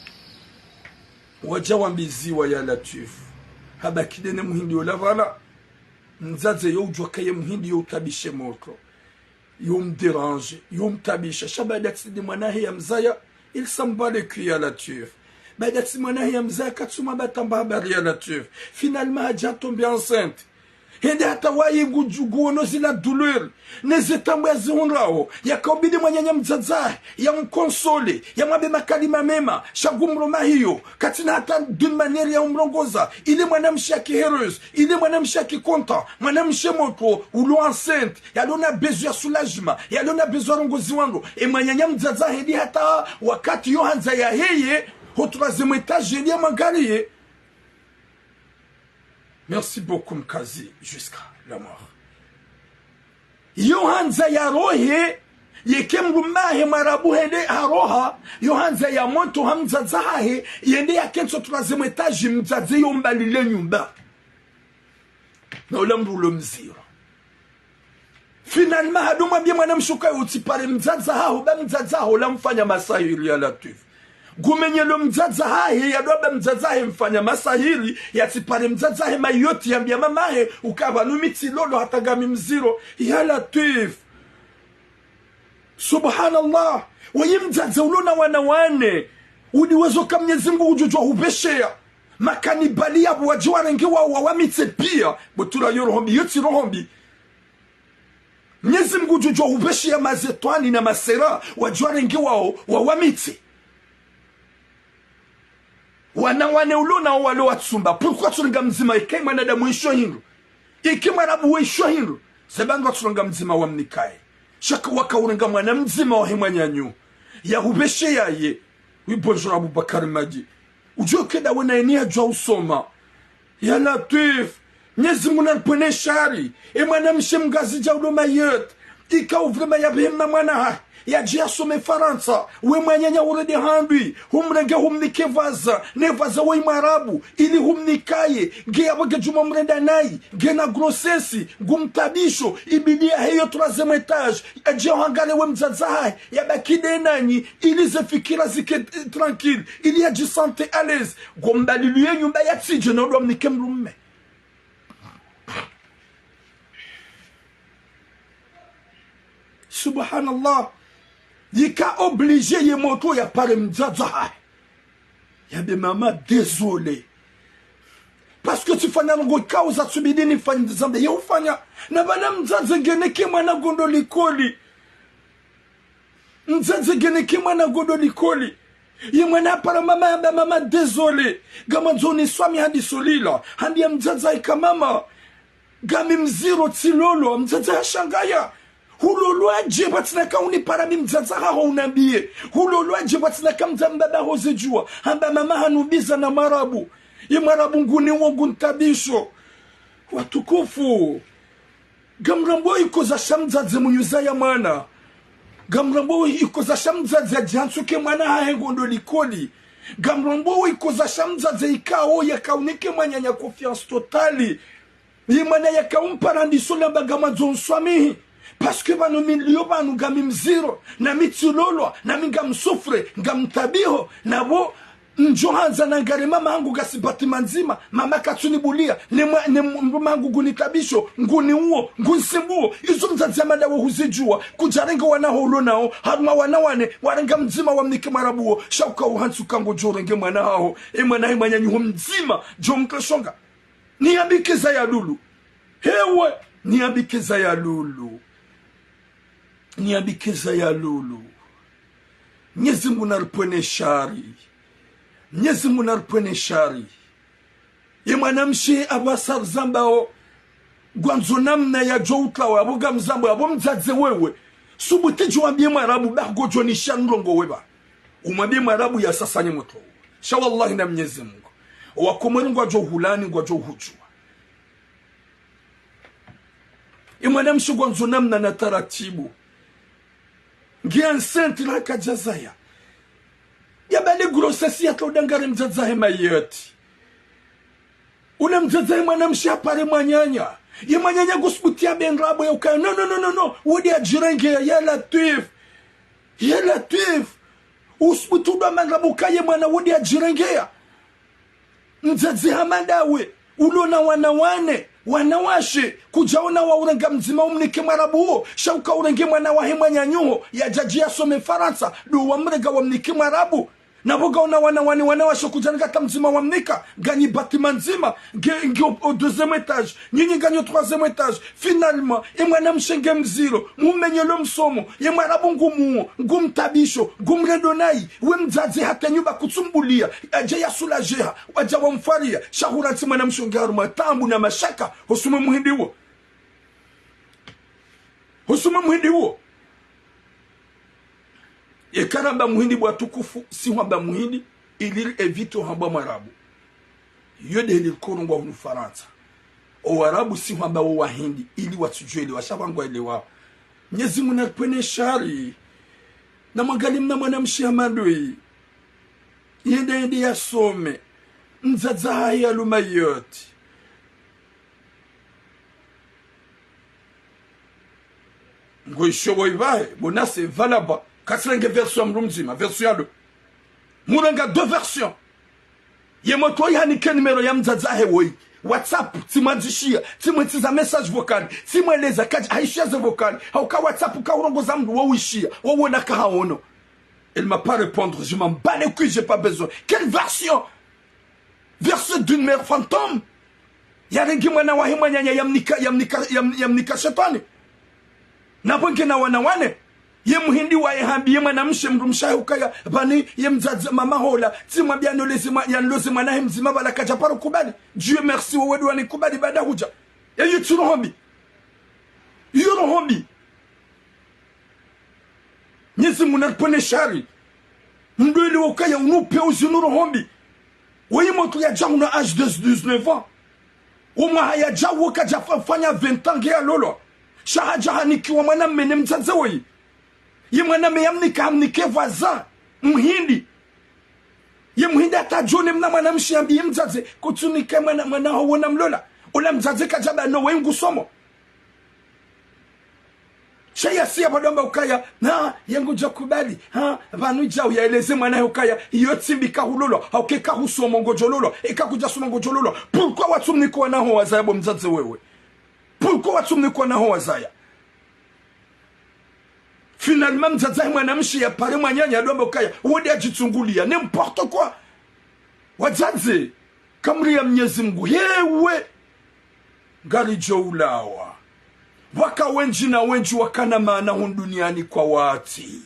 wajawambiziwa ya latif habakidene muhindi olavala mzaze yo ujwakaye muhindi yo utabishe moto yo mderange yo mtabisha shabadatsi de mwanahe ya mzaya il sambale kuya latif badatsi mwanahe ya mzaya katsuma batamba habari ya latif finalement haja tombe enceinte hindi hata wayi guono zila douleur nezetambo ya zionrao ya kaubidi mwanyanya mzazahe ya mkonsole ya mwabe makalima mema shagumroma hiyo katina hata d'une manière ya umrongoza ile mwanamshi ya kihereuse ile mwanamshi ya kikonta mwanamshi moto ulo enceinte ya lona besoin ya soulagement ya lona besoin rongozi wangu e mwanyanya mzazahe hindi hata wakati yo hanza ya heye au troisième étage ya magariye. Merci beaucoup mkazi jusqu'à la mort. Yohanza ya rohe yekemrumahe marabu hende haroha yohanza ya monto hamzazahe yende ya kenso troisième étage mzaze yombalile nyumba na ulambulo mzira. Finalement haduma bia mwana mshuka utipare mzazaho ba mzazaho lamfanya masahiri ya latif. gumenyelo mzaza hahe yadoba mzaza hahe mfanya masahiri yatipare mzaza hahe mayoti yambia mama hahe ukaba numiti lolo hatagami mziro ya Latif. Subhanallah. Waye mzaza ulona wanawane udiwezo ka Mwenyezi Mungu ujujwa hubeshea makanibali yabo wajiwarengi wao wawamitse pia butula yorohombi yoti rohombi Mwenyezi Mungu ujujwa hubeshea mazetwani na masera wajiwarengi wao wawamitse wanawane ulona walo watsumba pourquoi tunga mzima ikai mwanadamu isho hindu iki mwarabu isho hindu sebanga tunga mzima wamnikae shaka waka urenga mwana mzima wa himwanyanyu ya hubeshea ye. Oui, bonjour Aboubakar Madi. Ujue keda wena enia jwa usoma. Ya Latif. Mwenyezi Mungu anapone shari. Mwana mshe mgazi jaudo mayot. Ika uvrema ya bihimna mwana ha. Ya jia some Faransa. We mwanyanya urede handui. Humrenge humnike vaza. Ne vaza we marabu. Ili humnikaye. Ge abage juma mrenda nai. Ge na grossesi. Gumtabisho. Ibidia heyo 3e etage. Ya jia hangale we mzazahai. Ya bakide nani. Ili ze fikira zike tranquille. Ili ya jisante à l'aise. Gombali luye nyumba ya tije na udo mnike mrumme. Subhanallah. Yika obligé ye moto ya pare mzaza. Ya be mama désolé. Parce que tu fanya ngo causa subidini fanya zambe ye ufanya na bana mzaza geneke mwana gondo likoli. Mzaza geneke mwana gondo likoli. Ye mwana para mama ya mama désolé. Gama nzoni swami hadi solila. Handi ya mzaza ikamama. Gami mziro tilolo mzaza ya shangaya. Hulolwa je batina ka uni para mi mzaza ha unambie hulolwa je batina ka mzambaba hozejua hamba mama hanubiza na marabu ye marabu nguni wogu ntabisho watukufu gamrambo iko za shamzaze munyuza ya mwana gamrambo iko za shamzaze jansuke mwana ha ngondo likoli gamrambo iko za shamzaze ikao ya kaunike manyanya confiance totali ye mwana ya kaumpara ndisola bagama zonswami. Parce que banu milio banu gami mziro na mitulolo na minga msufre ngamtabiho na bo njohanza na ngare mama hangu gasibati manzima mama katuni bulia ne mangu gunitabisho nguni uo ngunsibuo izo mzazama dawo huzijua kujarenga wana holo nao haruma wanawane warenga mzima wa mnike marabuo shauka uhansu kango jorenge mwana hao mwana himanya nyuho mzima jomkashonga niambikeza ya lulu hewe niambikeza ya lulu niambikeza ya lulu. Mwenyezi Mungu narpone shari. Mwenyezi Mungu narpone shari. Ye mwanamshi abasar zambao gwanzo namna ya joutla wa aboga mzambo abo mzaze wewe. Subuti juambie mwarabu bago joni shanrongo weba. Umwambie mwarabu ya sasa nye moto. Shawallahi na Mwenyezi Mungu. Wakomwenu ngwa jo hulani ngwa jo hujua. Ye mwanamshi gwanzo namna na taratibu. Ngia senti la kajazaya. Ya bali grossesse ya kaudangare mzazahe mayoti. Una mzazahe mwanamshi apare mwanyanya. Ye mwanyanya gusbutia benrabo ya ukaya. No. Wodi ya jirenge ya Latif. Ya Latif. Usbutuda manrabo ukaya mwana wodi ya jirenge ya. Mzazahe mandawe. Ulona wanawane. Wanawashe kujaona wa urenga mzima umnike marabu shauka urenge mwana wa hemanya nyuho ya jajia some Faransa do wa mrega wa mnike marabu na boga una wanawashe kujanika tamzima wa mnika gani bâtiment nzima ngio au 2e étage nyinyi ganyo 3e étage finalement mwana mshenge mziro mumenyelo msomo ye marabu ngumu ngumtabisho ngumredonai we mzazi hata nyumba kutsumbulia aje ya sulajeha waja wa mfaria shahurati mwana mshonge haruma tambu na mashaka hosume muhindi wo Ekaramba muhindi bwa tukufu si hamba muhindi ili evito hamba marabu yode likorongwa hunu Faransa o warabu si hamba wo wahindi ili watujue washabangwa ile wao. Mwenyezi Mungu anapene shari na magali mna mwanamshi amadui yende yasome mzaza haya lumayoti ngo ishobo ivahe bonase valaba kasrenge verso mrumzima verso yalo Muranga deux versions. Yemoto yanike numero ya mzaza hewoi. WhatsApp, timandishia, timwetiza message vocal, timweleza kaji haishia ze vocal, hauka WhatsApp uka urongoza mdu wawishia, wawona kahaono. Elle m'a pas répondre, je m'en bats les couilles, j'ai pas besoin. Quelle version? Version d'une mère fantôme? Yarengi mwana wahimwa nyanya yamnika shetani. Na bwenke na wanawane. Ye muhindi wa ehambi ye mwanamshe mrumshahe ukaya bani ye mzazi mama hola tima biano yanloze mwanahe mzima bala kajaparo kubali. Dieu merci wewe wani kubali bada huja. Ya yutu rohombi. Yu rohombi. Nyezi munarpone shari. Mdwele wakaya unupe uzinu rohombi. Weye motu ya jangu na âge de 19 ans. Uma haya jangu wakaja fanya 20 ans gea lolo. Shahaja hanikiwa mwana mene mzazi weye. Ye mwana meyamnika hamnike voisin muhindi. Ye muhindi atajone mna mwana mshiambi ye mzazi kutunike mwana hawona mlola. Ola mzazi kajaba no wengu somo. Shaya siya padomba ukaya na yengu jakubali vanu jau ya eleze mwana ukaya yotsimbi kahulolo hauke kahusomo ngojololo ekakuja sumo ngojololo. Pourquoi watumniko wanaho wazaya bo mzazi wewe? Pourquoi watumniko wanaho wazaya? Finalement mzazi mwanamshi ya pare mwanyanya domba ukaya wodi ajitungulia n'importe quoi. Wazazi kamri ya Mwenyezi Mungu yewe ngari joulawa. Waka wenji na wenji wakana maana duniani kwa wati.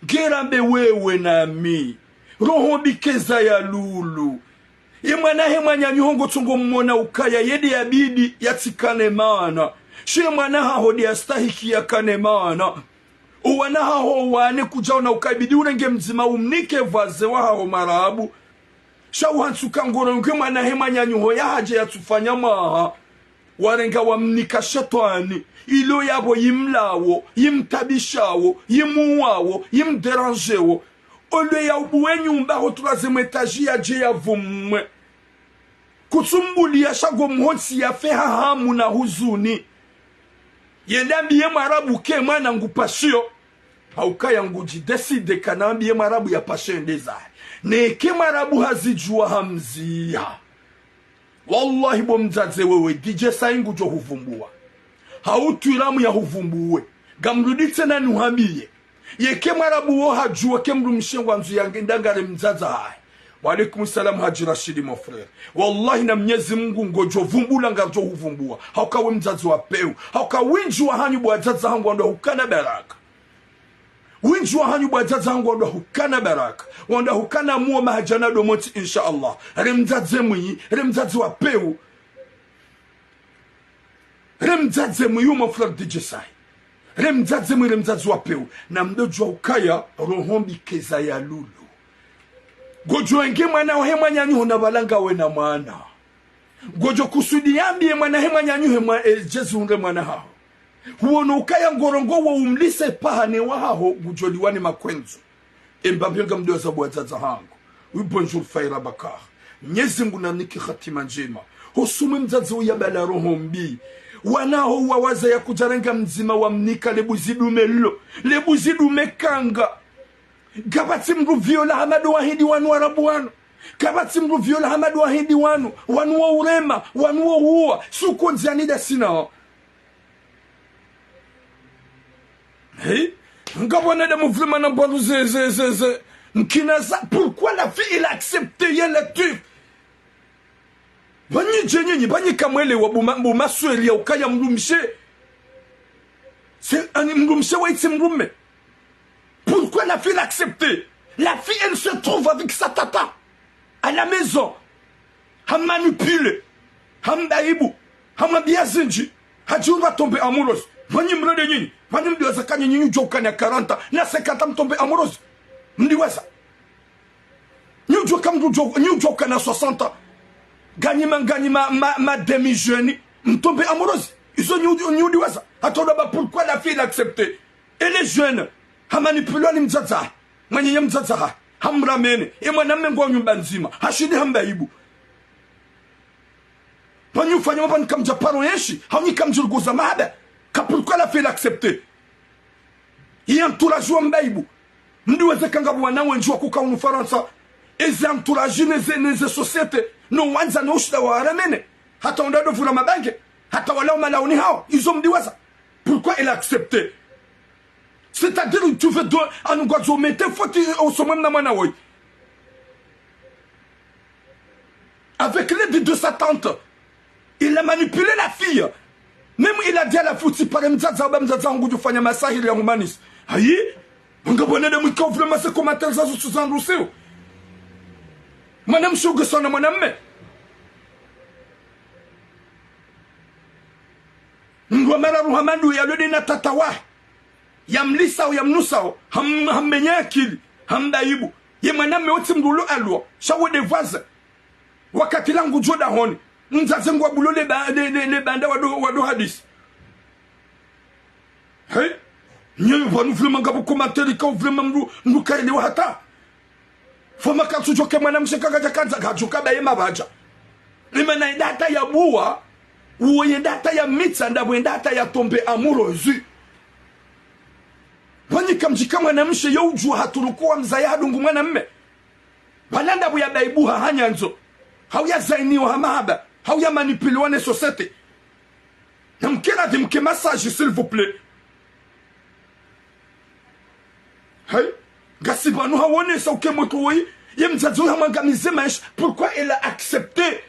Gerambe wewe na mi. Roho bikeza ya lulu. Imwana hema nyanyuhongo tungo mwona ukaya yedi ya bidi yatikane maana. Shie mwana hahodi ya stahiki ya kane maana. Uwana haho wane kujaona ukabidi unenge mzima umnike vaze wa hao marabu. Shauhansuka ngoro nke mwana hema nyanyuho ya haje ya tufanya maha. Warenga wamnika shetani. Ilo yabo yimlawo, yimtabishawo, yimuwawo, yimderanjewo. Ole ya ubuwe nyumba hotulazeme etaji ya je ya vumwe. Kutumbuli ya shago mhonsi ya feha hamu na huzuni. Yendambi ye marabu ke mwana ngupashio. Haukaya nguji deside kanambi ye marabu ya pashe ndeza. Ne ke marabu hazijua hamzia. Wallahi bo mzaze wewe DJ Saingu jo huvumbua. Hautuiramu ya huvumbuwe. Gamruditse na nuhambiye. Yeke marabu wo hajua kemru mshengwa nzu yange ndangare mzaza hai. Wa alaikum salam Haji Rashidi mon frère. Wallahi na Mwenyezi Mungu ngojo vumbula ngajo huvumbua. Haukawe mzazi wa peu. Hauka winji wa hanyu bwa zaza hangu ando hukana baraka. Winji wa hanyu bwa zaza hangu ando hukana baraka. Wanda hukana muwa mahajana domoti insha Allah. Remzaze mwi, remzaze wa peu. Remzaze mwi mon frère DJ Sai. Remzaze mwi remzaze wa peu. Na mdojo ukaya rohombi keza ya lulu. Gojo enge mwana wa hema nyanyu na balanga we na mwana. Gojo kusudi yambi mwana hema nyanyu hema Jesu unge mwana hao. Huono ukaya ngorongo wa umlise pahane wa hao gujoli wani makwenzo. Mbabionga mdoza buwazaza hangu. Bonjour Faira Bakar. Mwenyezi Mungu na niki khatima njema. Husumu mzazi uyabala roho mbi. Wanaho wawaza ya kujarenga mzima wa mnika lebuzidume lo. Lebuzidume kanga. Kabati mru viola hamadu wahidi wanu warabu wanu. Kabati mru viola hamadu wahidi wanu. Wanu wa urema, wanu wa huwa. Suko nzianida sina. Hey? Ngabwana de mouvement na boinou ze. Nkinaza, pourquoi la fille elle a accepté y'a la tue? Banyi djenye, banyi kamwele wabuma sueli ya ukaya mrumshe. C'est un mrumshe wa iti mrume. Pourquoi la fille l'a accepté? La fille elle se trouve avec sa tata. À la maison. Ham manipule. Ham daïbou. Ham abiazinji. Hadjour va tomber amoureuse. Banyi mrede nyini. Banyi mdiwaza kanya nyini ujoka na 40 na 50 mtombe amoureuse. Mdiwaza. Nyu ujoka na 60. Ganyima ma demi-jeune. Mtombe amoureuse. Ils ont nyu diwaza. Attends, pourquoi la fille l'a accepté? Elle est jeune. Hamanipulwa ni mzaza. Mwenye mzaza. Hamramene. Mwana mmengo nyumba nzima. Hashidi hambaibu. Panyu ufanya mabani kamja paro yenshi. Hauni kamjulguza mahaba. Pourquoi la fille l'a accepté? Il y a un entourage wa mbaibu. Mdiweze kanga wana wenjua kuka unufaransa. ezi entourage neze societe no wanza no ushida wa aramene hata ondado vula mabange hata wala malaoni hao izo mdiwaza. Pourquoi elle a accepté? C'est-à-dire que tu veux à nous gozo mete faut au sommet na mana woy. Avec l'aide de sa tante, il a manipulé la fille. Même il a dit à la fille, par mzaza ngudu fanya masahili ya humanis. Ayi, ngabone de mwika vraiment ce commentaire za Suzanne Rousseau. Madame Shogesona madame. Ngwamara Ruhamandu ya lodi na tatawa. Yamlisa ou yamnusa hammenya akili hamdaibu ye mwaname wote mdulo alwa shawe de vaze wakati langu joda honi nzaze ngwa bulo le banda wado hadis hey nyewe vanu vraiment ngabu commentaire ka vraiment mdu kaide wa hata foma ka tujoke mwanam sheka kanza kajuka ba yema baja imana data ya buwa uwe data ya mitsa ndabwe data ya tombe amoureuse. Wani kamjika mwanamshe yo ujua haturukuwa mzaya hadungu mwanamme. Balanda buya baibuha hanyanzo. Hauya zainiwa hamahaba. Hauya manipuliwane societe. Na mkera di mke massage s'il vous plaît. Hey, gasibanu hawone sa uke motoi. Ye mzazo hamangamize maisha. Pourquoi elle a accepté?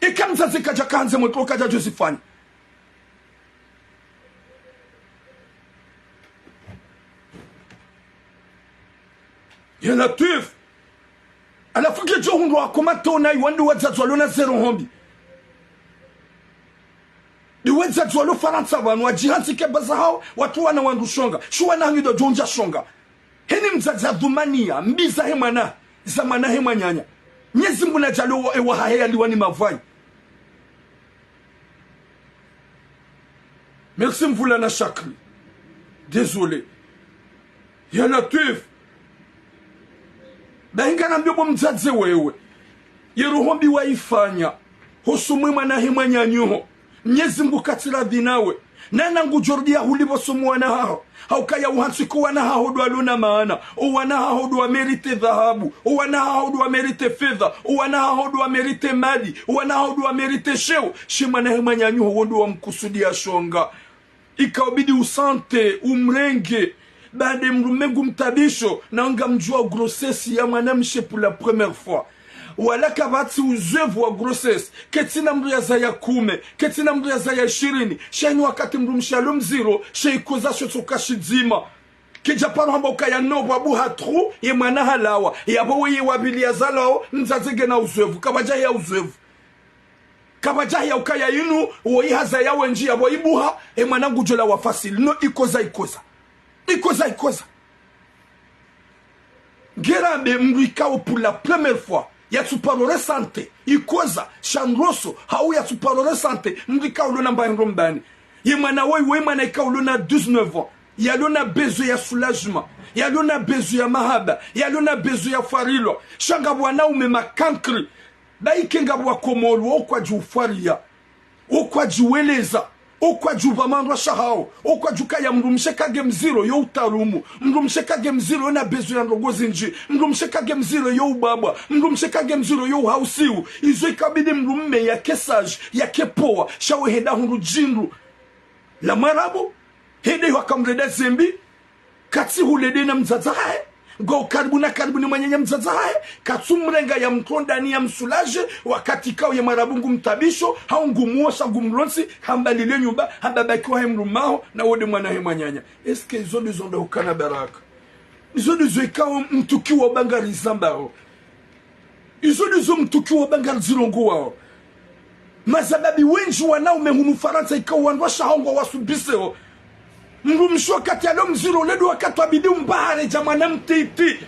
Et comme ça c'est kaja kanze moto kaja Josephine. Il y en a tuif. À la fois que Dieu on doit commenter on a eu un wadzazwalo zéro hombi. De wadzazwalo faransa vanu wajihansi ke bazahao watu wana wandu shonga. Shuwa na ngido jonja shonga. Heni mzazadumania mbiza hemana zamana hemanyanya. Nyezi mbuna jalo ewa haya liwani mavai. Merci mvulana Chakri. Désolé. Il y en a tuif. Baingana mbyo mzaze wewe yeruhombi waifanya hosumwe mwana himanya nyuho Mnyezi Mungu katira dinawe nana ngujordia hulibo sumwana hao haukaya uhansiku wana hao dwaluna maana uwana hao dwa merite dhahabu uwana hao dwa merite fedha uwana hao dwa merite mali uwana hao dwa merite sheo shimwana himanya nyuho wondo wa mkusudia shonga ikawabidi usante umrenge bade mrumengu mtabisho na nga mjua grossesse ya mwanamshe pour la première fois wala kabati uzevu wa grossesse ketina mdu ya zaya kume ketina mdu ya zaya 20 shaini wakati mdu mshalo mziro sheikoza shotoka shizima kijapano hamba ukaya nobu abu hatru ye mwana halawa yabo weye wabili ya zalao nzazege na uzevu kabajahi ya uzevu kabajahi ya ukaya inu uwe haza ya wenji yabo ibuha ye mwana ngujola wafasili no ikoza ikoza Gerambe mruikao pour la première fois ya tuparore sante ikoza shanroso hau ya tuparore sante mruikao lona mbarombani ye mwana we mwana ikao lona 19 ans ya lona besoin ya soulagement ya lona besoin ya mahaba ya lona besoin ya farilo shanga bwana umema kankri baikenga bwa komolo okwa jufaria okwa juweleza okwa juba mandwa shahao okwa jukaya mrumsheka game zero yo utarumu mrumsheka game zero na bezo ya ndogozi nji mrumsheka game zero yo ubaba mrumsheka game zero yo hausiu izo ikabidi mrumme ya kesage ya kepoa shawe heda hundu jindu la marabo hede wakamreda zembi kati hulede na mzazae go karibu ni mwenye mzazae katsumrenga ya mkondani ya msulaje wakati kao ya marabungu mtabisho haungumuosha gumronsi hambalile nyumba hababakiwa hemrumaho na wode mwana hemanyanya eske izo lizo nda ukana baraka izo lizo ikao mtukiwa bangari zambao izo lizo mtukiwa bangari zirongo wao mazababi wenji wanaume hunu Faransa ikao wanwasha hongo wasubiseo Ngumshwa kati ya lomziro ledu wakati wabidi umbahare jamana mtiti.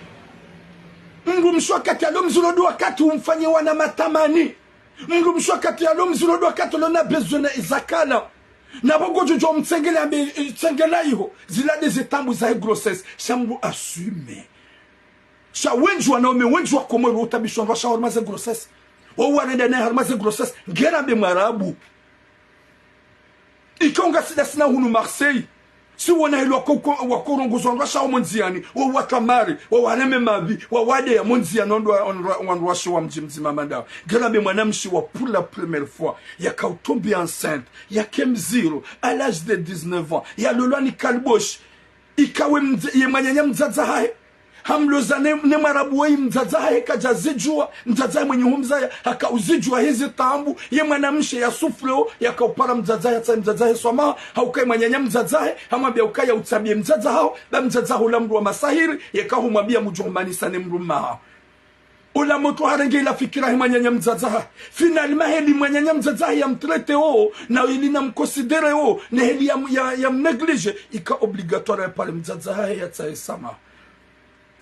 Ngumshwa kati ya lomziro ledu wakati umfanye wana matamani. Ngumshwa kati ya lomziro ledu wakati lona bezona izakala. Na bongo jojo mtsengela iho. Zila deze tambu za grossesse. Shambu assume. Sha wenju wanaume wenju wakomoro utabishwa washa hormaze grossesse. Wawa renda na hormaze grossesse. Gerambe marabu. Ikonga sida sina hunu Marseille. si wana ilo wakorongozo ndwasha omonziani wa wakamari wa wareme mabi wa wade ya monziani ondwashi wa mjimzima mandawa garabe mwanamshi wa pour la première fois ya kautombi enceinte ya kemziro à l'âge de 19 ans ya lolwani kalbosh ikawe manyanya mzaza hae hamloza ne marabuwe mzaza hae kajazijua mzaza mwenye humzaya haka uzijua hizi tambu ye mwanamshe ya sufleo ya kaupara mzaza ya tsa mzaza he swama haukai manyanya mzaza he hamabia ukaya utabie mzaza hao ba mzaza hula mru wa masahiri ya kahu mwabia mjumani sane mru maha ula moto harenge ila fikira manyanya mzaza finalima heli manyanya mzaza ya mtrete o na ili na mkonsidere o na heli ya mneglige ika obligatoire pale mzaza ya tsa sama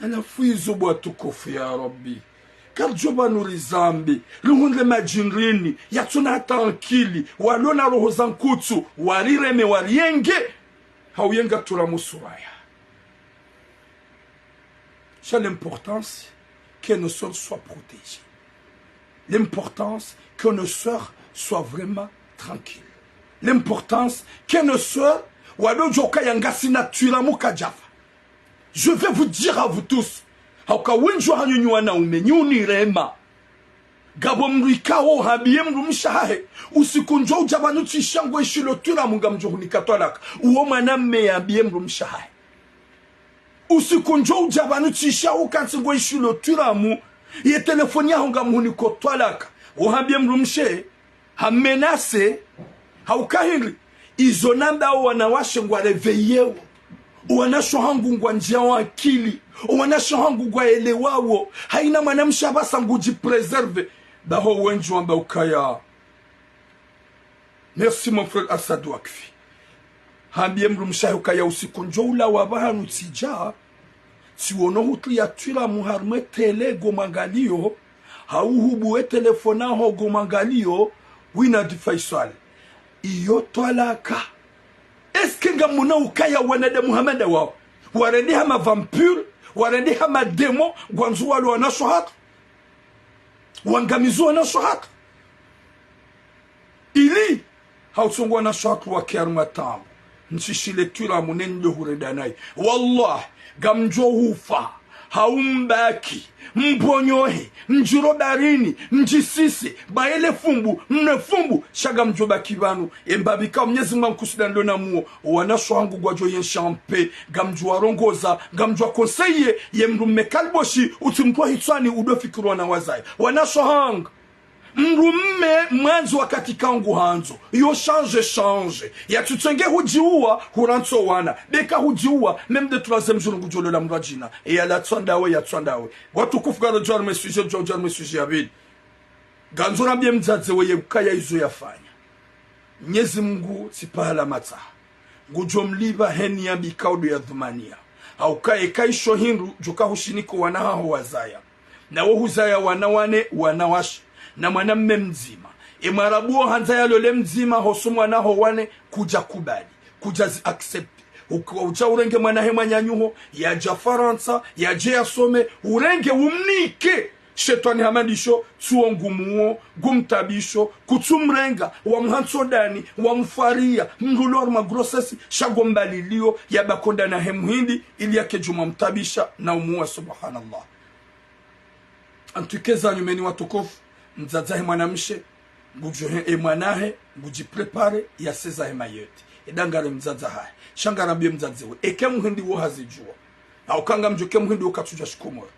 ana fuizo bwa tukufu ya Rabbi karjoba nuri zambi luhunle majinrini ya tuna tankili walona roho zankutsu warireme warienge hauyenga turamusuraya. C'est l'importance que nos sœurs soient protégées. L'importance que nos sœurs soient vraiment tranquilles. L'importance que nos sœurs wado joka yangasi natura mukajafa. Je vais vous dire à vous tous, hauka wenjo hanyunywa na umenyuni rema. Gabo mrikao habiye mrumshahe usikunjo ujabanu chishango ishilotura munga mjohuni katolaka uo maname habiye mrumshahe usikunjo ujabanu chishango kansingo ishilotura mu ye telefonia honga muhuni kotolaka uhabiye mrumshe hamenase haukahiri izo namba wanawashe ngwa reveyewo wanasho hangu ngwa njia wa akili wanasho hangu ngwa elewawo haina mwanamsha basa nguji preserve baho wenju wamba ukaya. Merci mon frère Assad Wakfi. Hambie mrumsha ukaya usikunjo ula wabahanu tija siwono hutu ya twila muharme tele gomangalio hauhubuwe telefona ho gomangalio wina di Faisal iyo twalaka. Est-ce que ngamuna ukaya wanade Muhammad wao warende hama vampire warende hama demo gwanzu walo wanasho hatu wangamizu wanasho hatu ili hautungu wanasho hatu wakiaruma tamu nchishile tula munendo huredanai wallah gamjo hufa haumbaki mbonyohe njiro darini njisisi baele fumbu mnefumbu shaga mjoba kibanu embabika mnyezi mwankusida ndona muo wanasho hangu gwajo yenshampe gamjwa rongoza gamjwa konseye yemrume kalboshi utimkwa hitswani udofikirwa na wazai wanasho hangu mrume mwanzo wakati kangu hanzo yo change ya tutenge hujiua huranso wana beka hujiua même de troisième jour ngujolo la mrajina et ya la tsandawe ya tsandawe watu kufugana jar mesuje abid ganzora bie mzaze weye ukaya izo yafanya Mwenyezi Mungu sipahala mata ngujomliba heni ya bikaudu ya dhumania au kae kaisho hindu joka hushiniko wanaha wazaya na wohuzaya wanawane wanawashi na mwanamme mzima imarabuo hanza ya lole mzima hosumwa na howane kuja kubali kuja accept uja urenge mwanahe mwanyanyuho yaja Faransa yaje yasome urenge umnike shetani hamadisho tuongumuo gumtabisho kutumrenga wa mhansodani wa mfaria mrulor magrosesi shagombalilio ya bakonda na hemhindi ili yake juma mtabisha na umuwa subhanallah. Antukeza nyumeni watukofu mzazahe mwanamshe ngujohe mwanahe ngujiprepare ya seza hema yote edangare mzazahe shangarambie mzazewe eke muhindi wo hazijua au kanga mjoke muhindi ukatuja shikomora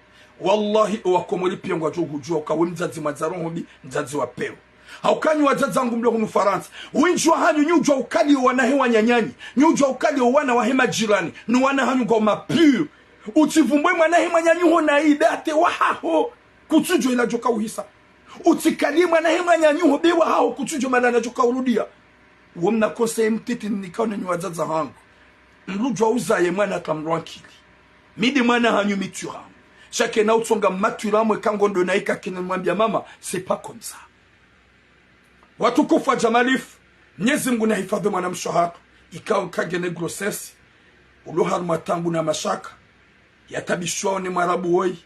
wallahi wakomori pia ngwajo hujua ukawe mzazi mazaronhobi mzazi wa peo haukanyi wazazangu mlo hunu Faransa winjwa hanyu nyujwa ukali wanahe wanyanyanyi nyujwa ukali wana wahema jirani ni wana hanyu goma pure utivumbwe mwanahe mwanyanyuho na idate wahaho kutujwa ila joka uhisa utikalimwa na hema nyanyuho bewa hao kutujo malana joka urudia womna kose mtiti nikaona nywazaza hangu mrujwa uzaye mwana kamrankili midi mwana hanyu mitura chaque na utsonga matura mwe kangondo na ika kinamwambia mama c'est pas comme ça watu kufa jamalif Mwenyezi Mungu na hifadhi mwanamsho hatu ikao kagene grossesse ulohar matangu na mashaka yatabishwa ni marabu woi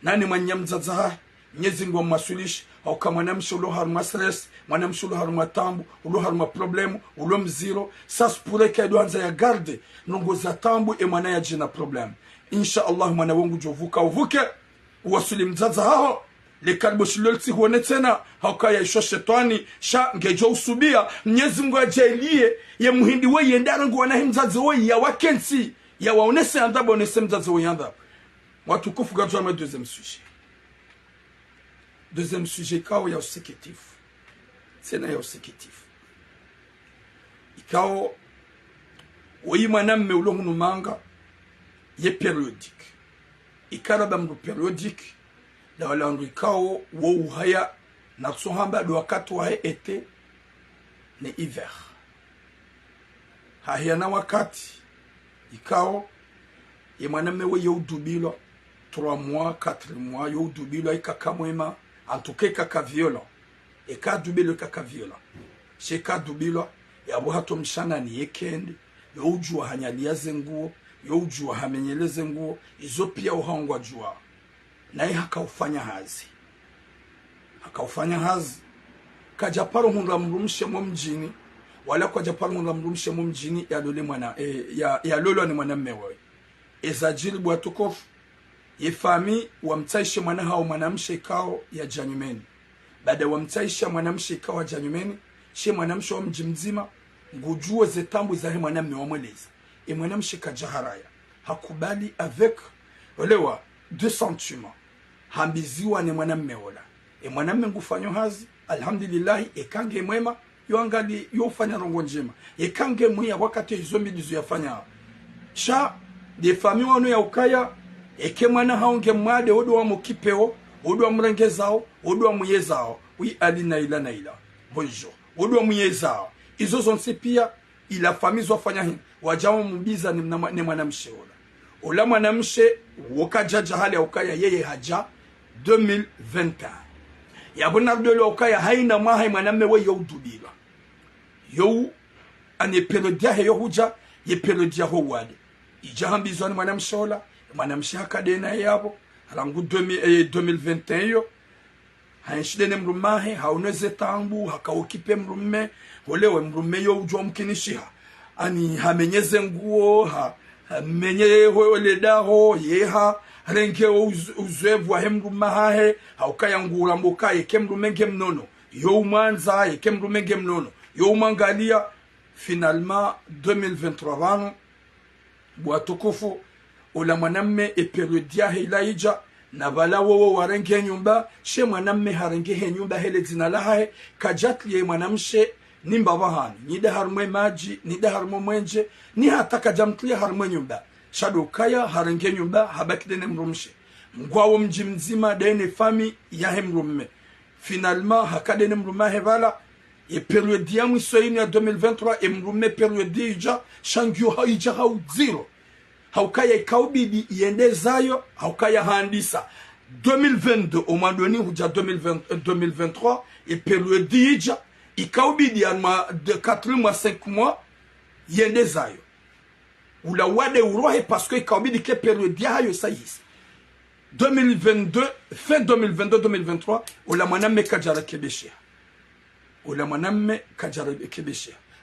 nani mwanyamzaza Mwenyezi Mungu mwasulishi hauka mwanamshe ulo haruma stress mwanamshe ulo haruma tambu ulo haruma problemu ulo mziro sas pureke edo anza ya garde nongo za tambu e mwana ya jina problem insha Allah mwana wangu jovuka uvuke wasuli mzaza hao lekalbo shilolti huone tena hauka ya isho shetani sha ngejo usubia Mwenyezi Mungu ajalie ye muhindi we yendara ngo wana mzazi we ya wakensi ya waonese andaba onese mzazi we yanda watukufu gajwa ma deuxième sujet kao ya usikitif sena ya usikitif ikao oyi mwanamme ulohunu manga ye periodique ikaraba mdu periodique la walandu ikao wo uhaya na tsohamba do wakati wa ete ne hiver haya na wakati ikao ye mwanamme we yo dubilo 3 mois 4 mois yo dubilo ikaka mwema en tout cas kaka violent et ka dubilo kaka violent chez ka dubilo ya buhato mshana ni yekendi yo ujua hanyalia zenguo yo ujua hamenyeleze nguo izo pia uhangwa jua naye hakaufanya hazi kajaparo hunga mrumshe mu mjini wala kwa japaro hunga mrumshe mu mjini ya lole mwana ya lolo ni mwanamme wewe ezajili bwa tukofu ye fami wamtaisha mwana hao mwanamshe kao ya Janyumeni baada wamtaisha mwanamshe kao ya Janyumeni she mwanamshe wa mji mzima ngujue zetambu za he mwanamme wamweleza mwanamshe kajaharaya hakubali avec olewa 2 sentiments hambiziwa ni mwanamme wala mwanamme ngufanyo hazi alhamdulillah kange mwema yo angali yo fanya rongo njema kange mwe wakati hizo mbizo yafanya sha de famille wanu ya ukaya mwana haonge mwade odo wa mukipeo odo wa mrengezao odo wa muyezao wi alina ila bonjour odo wa muyezao izo zonse pia ila famille zofanya hin wajawo mbiza ni mwanamshe ola mwanamshe wokajaja hali ya ukaya yeye haja 2021 ya bonardolo ukaya haina mwaha mwanamme we yo dubila yo ane perodia he yo huja ye perodia ho wade ijahambizwa ni mwanamshe ola mwanamshe hakadena yabo harangu 2021 yo hainshidene mrumahe hauneze tambu hakaokipe mrume olewe mrume yo ujwa mkinishiha ani hamenyeze nguo hamenye ole daho yeha renge uzevu wa mrumahe haukaya ngura mboka yeke mrumenge mnono yo umanza yeke mrumenge mnono yo umangalia finalement 2023 vano bwatukufu ola mwanamme eperodia helaija na bala wo warenge nyumba she mwanamme harenge he nyumba hele zina lahae kajatli mwanamshe nimba bahani nida harmwe maji nida harmwe mwenje ni hataka jamtli harmwe nyumba shado kaya harenge nyumba habakidene mrumshe ngwawo mji mzima dene fami ya hemrumme finalement hakadene mrumma hevala eperodia mwisoini ya 2023 emrumme periodija shangyo haija hau zero haukaya ikaubidi iendezayo haukaya handisa 2022 au mandoni huja 2023 et periodija ikaubidi anma de 4 mois 5 mois iendezayo ula wade urohe parce que ikaubidi ke periodia hayo sayisi 2022 fin 2022-2023 ula mwanamme kajara kebeshia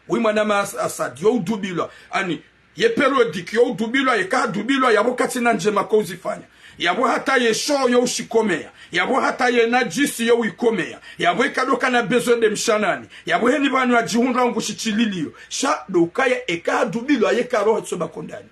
oui mwanamme asad yo dubila ani ye periodique yo dubilo ye ka dubilo yabo katina njema ko uzifanya yabo hata ye show yo ushikomea yabo hata ye najisi yo uikomea yabo ikadoka na besoin de mshanani yabo heni banu ajihunda ngushichililio sha dokaya eka dubilo ye ka roho tsoba kondani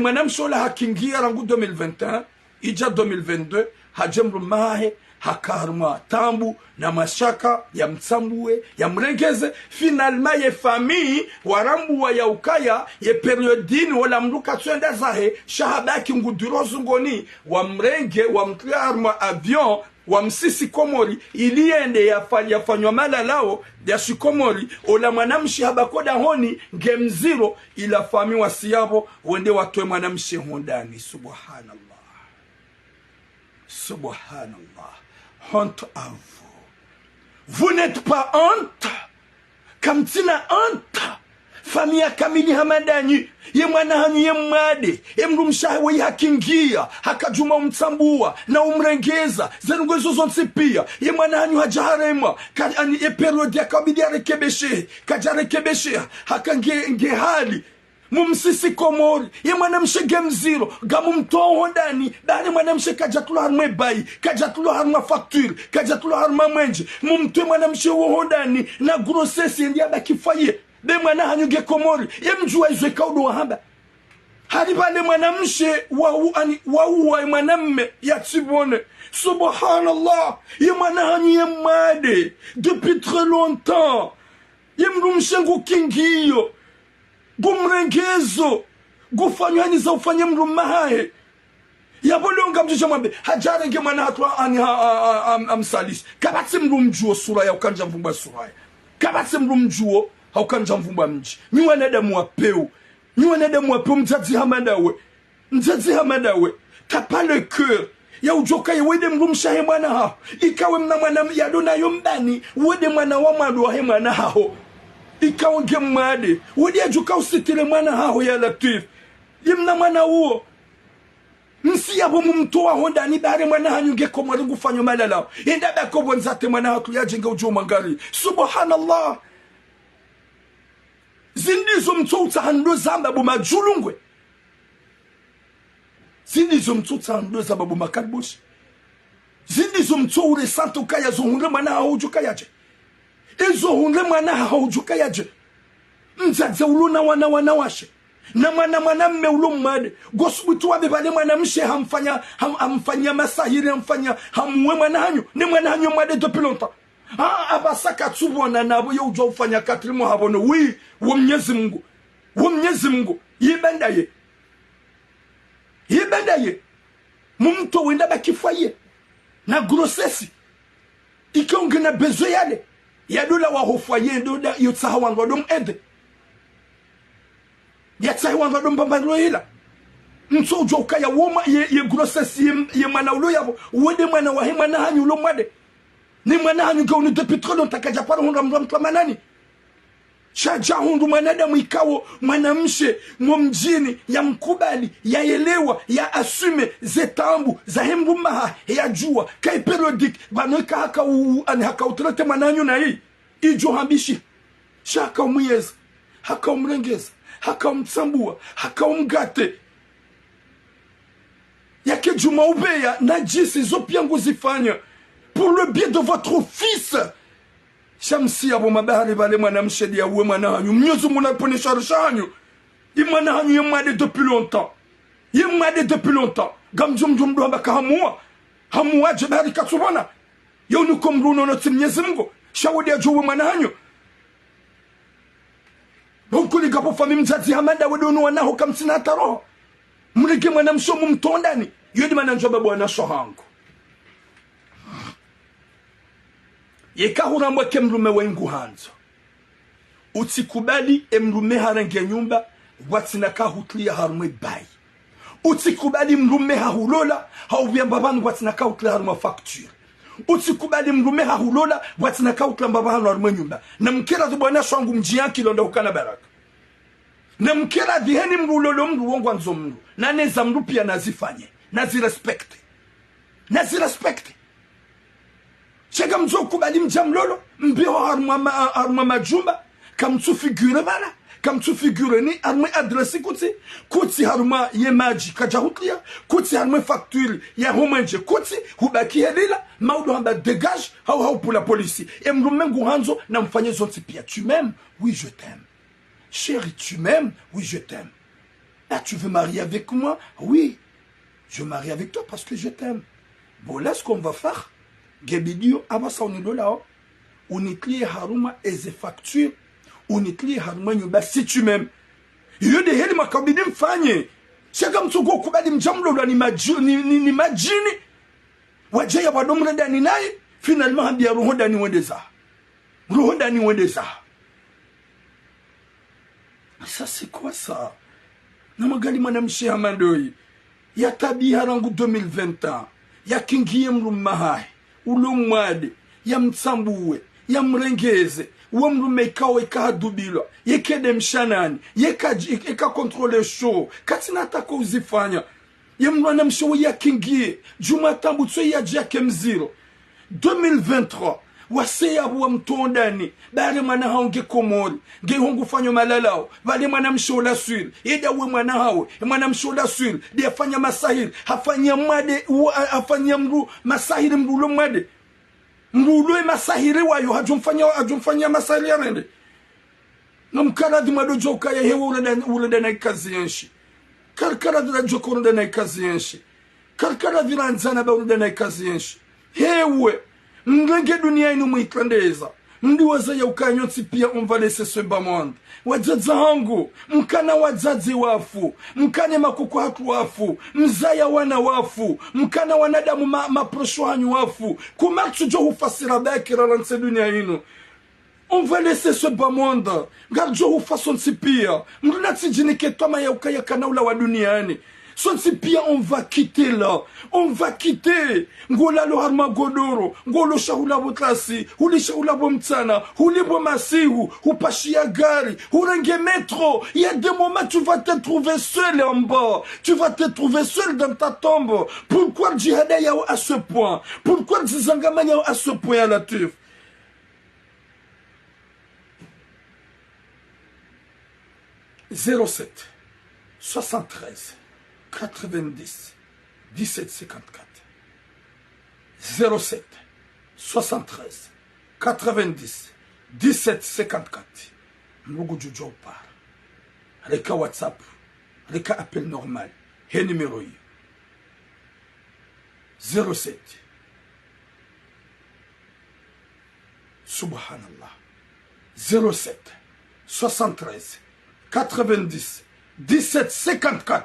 mwanam shola hakingia rangu 2021 ija 2022 hajemru mahe hakarma tambu na mashaka ya mtsambue ya mrengeze finalement ye famille warambu wa ya ukaya ye periodini wala mruka twenda zahe shahabaki ngudurozu ngoni wa mrenge wa mtlarma avion wa msisi komori iliende yafanywa mala lao ya shikomori ola mwanamshi habakoda honi ngemziro ila fami wasiyabo wende watwe mwanamshi hondani subhanallah honte à vous. Vous n'êtes pas honte. Comme tu n'as honte. famia kamili hamadani ye mwana hanyu ye mwade mru mshawe hakingia hakajuma umtsambua na umrengeza zenugwezo zonse pia ye mwana hanyu hajaharema ye periodi akabidi arekebeshe kajarekebeshe hakange hali mumsisi komori ye mwana mshege mziro gamu mtoho ndani bali mwana mshe kajatulo harumwe bayi kajatulo harumwa facture kajatulo harumwa mwenje mumtwe mwana mshe uho ndani na grossesse ndiya bakifaye de mwana hanyuge komori ye mjua izwe kaudu wahamba haribale mwana mshe wa mwana mme ya tibone subhanallah ye mwana hanyu ye made depuis très longtemps ye mru mshe ngukingiyo gumrengezo gufanywa za ufanye mru mahaye yabolonga mjisha mwambe hajarenge mwana hatwa ani amsalis kabatse mru mjuo sura ya ukanja mvumba sura ya kabatse mru mjuo haukanja mvumba mji niwa nadamu wapeu mzazi hamadawe tapa le cœur ya ujoka ya wede mru mshahe mwana hao ikawe mna mwana yadona yombani wede mwana wa mwadu wa he mwana hao ikaonge mwade wodi ajuka usitile mwana hao ya Latif yimna mwana huo nsi yabo mumtoa honda ni bare mwana hanyuge komori gufanyo malala enda bako bonzate mwana hatu yajenga ujo mangari subhanallah zindizo mtouta hando zamba bu majulungwe zindizo mtouta hando zamba bu makadbush zindizo mtoure santo kaya zohunle mwana hao ujuka yaje ezo hunle mwana haujuka yaje mzaze uluna wana washe na mwana mme ulumade gosubutu wabe bale mwana mshe hamfanya masahiri hamwe mwana hanyu ni mwana hanyu mwade depuis longtemps abasaka tubona nabo yo ujo ufanya katrimo habono wi wo mnyezi Mungu yibendaye mumto wenda bakifaye na grossesse ikonge na bezo yale yadola wa hofoye doda yotsaha wango dom ede yatsaha wango dom bambalo hila nso joka ya woma ye grossesse ye mana ulo yabo wode mwana wa he mwana hanyu lo mwade ni mwana hanyu ga unu depuis trop longtemps kaja para honda mtwa manani shaja hundu mwanadamu ikawo mwanamshe mjini ya mkubali ya elewa ya asume zetambu za hembu maha ya jua kai periodic banoika haka utrete mwananyu na hii ijo hambishi shaka umuyeza haka umrengeza haka umtsambua haka umgate yake juma ubeya na jisi zopia nguzifanya pour le bien de votre fils Shamsi abo mabahari bale mwana mshedi ya uwe mwana hanyu mnyozu muna pone sharisha hanyu yi mwana hanyu ye mwade depuis longtemps gamjum do baka hamua jebari katsubona yo nuko mruno no timnyezi Mungu shawudi ya juwe mwana hanyu hukuli gapo fami mzazi hamada wedonu wanaho kamsina taroho mrike mwana mshomu mtondani yodi mana njoba bwana shohangu yekahura mweke mrume wengu hanzo utikubali mrume harenge nyumba watinaka hutlia harumwe bayi utikubali mrume hahulola hauvyamba banu watinaka hutlia harumwe facture utikubali mrume hahulola watinaka hutlia mbabanu harumwe nyumba na mkera zubwana shwangu mjianki londa hukana baraka na mkera dhiheni mrulolo mru wongwa nzo mru na neza mru pia nazifanye nazirespekte chega mzo kubali mjamlolo mbio haruma majumba kamtu figure bala kamtu figure ni haruma adresi kuti haruma ye maji kajahutlia kuti haruma facture ya homenje kuti hubaki helila maudo hamba dégage hau pour la police et mrumengu hanzo na mfanye zonti pia tu m'aimes oui je t'aime chérie tu m'aimes oui je t'aime là tu veux marier avec moi oui je marie avec toi parce que je t'aime bon là ce qu'on va faire gebidio abasa unilola uniklie haruma eze facture uniklie haruma nyumba si tu m'aimes yode heli makabidi mfanye shaka mtugo kubali mjamlo ni majini wajaya wadomre ndani naye finalement hadi roho ndani wendeza ça c'est quoi ça na magali mwanamshi hamandoi ya tabi harangu 2020 ya kingie mrumahai ulumwade ya mtsambuwe ya mrengeze uwe mrume ikao ikahadubilwa yekede mshanani yeka kontrole show katina atako uzifanya ye mwana mshow ya kingie jumatambu tso ya jake mziro 2023 wase ya wa mtondani bale mwana haonge komori nge hongu fanyo malalao bale mwana mshow la suil ida we mwana hawe mwana mshow la suil de afanya masahir hafanya made afanya mru masahir mrulo made mrulo masahiri wayo hajumfanya masahiri yarende namkaradi madojoka ya hewa urenda na kazi yenshi karkaradi la joko urenda na kazi yenshi karkaradi la nzana ba urenda na kazi yenshi hewe mrenge dunia inu muitlandeza ndiwaza ya ukanyotsi pia on va laisser ce bas monde wazaza hangu mkana wazazi wafu mkane makuku hatu wafu mzaya wana wafu mkana wanadamu maprosho hanyu wafu kumartu jo hufasira bakira lanse dunia inu on va laisser ce bas monde garjo hufason sipia mrunati jinike toma ya ukaya kanaula wa duniani sonsi pia on va quitter là, on va quitter. Ngola lo harma godoro, ngolo shahula botlasi, huli shahula bomtsana, huli bomasihu, hupashia gari, hurenge métro. Il y a des moments tu vas te trouver seul en bas, tu vas te trouver seul dans ta tombe. Pourquoi djihada yao à ce point? Pourquoi djizangama yao à ce point à la tuf? « 07 73 90 17 54 07 73 90 17 54 Mbugu Jojo par avec un WhatsApp avec un appel normal et numéro 07 Subhanallah 07 73 90 17 54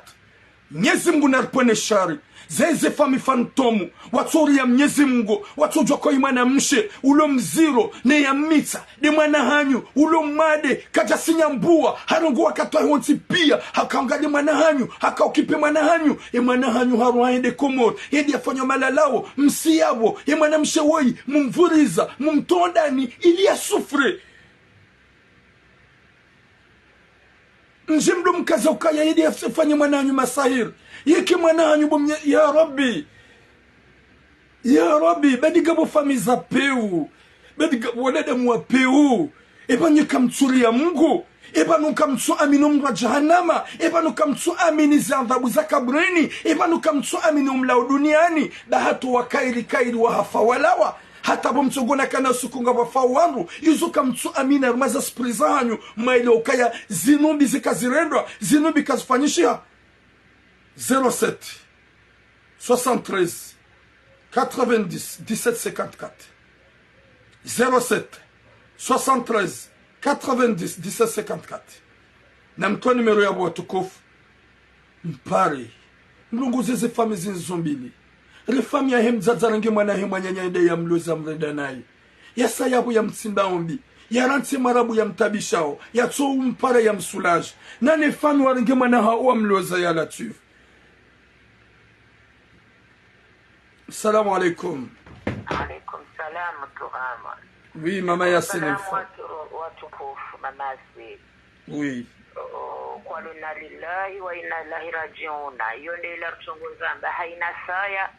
Mwenyezi Mungu narpone shari zeze fami fantomu watori ya Mwenyezi Mungu watojwa kwa imana mshe ulo mziro ne ya mitsa de mwana hanyu ulo made kaja sinyambua harongo wakatwa honti pia hakaangade mwana hanyu hakaukipe mwana hanyu mwana hanyu haru haende komor yedi afanya malalao msiyabo mwana mshe woi mumvuriza mumtondani ili ya sufre njimdo mkaza ukaya yedi afanye mwananyu masahir yeke mwananyu ya rabbi badiga bo famiza peu badiga walada mwa peu nyeka mtsuri ya Mungu nuka mtsu aminu mwa jahannama nuka mtsu amini za adhabu za kabrini nuka mtsu amini umlao duniani bahatu wa kairi wa hafa walawa hata bomtsogona kana sukunga bafau wangu yuzuka mtsu amina rumaza sprizanyu maile ukaya zinumbi zikazirendwa zinumbi kazifanyishia 07 73 90 17 54 07 73 90 17 54 na mtoa numero ya watukufu mpari mlungu zeze fami zinzombili le fami ya hemzazarange mwana hemwa nyanyande ya mloza mreda naye ya sayabu ya mtsimba ombi ya ranti marabu ya mtabishao ya tso mpare ya msulaji nane fami warange mwana hawa mloza ya latif. Salam alaikum. Alaikum salam tuhama. Oui, mama ya senefa. Watukufu mamasi. Oui. Kwa luna lillahi wa inna ilahi rajiuna. Yonde ila rutunguza mba haina saya.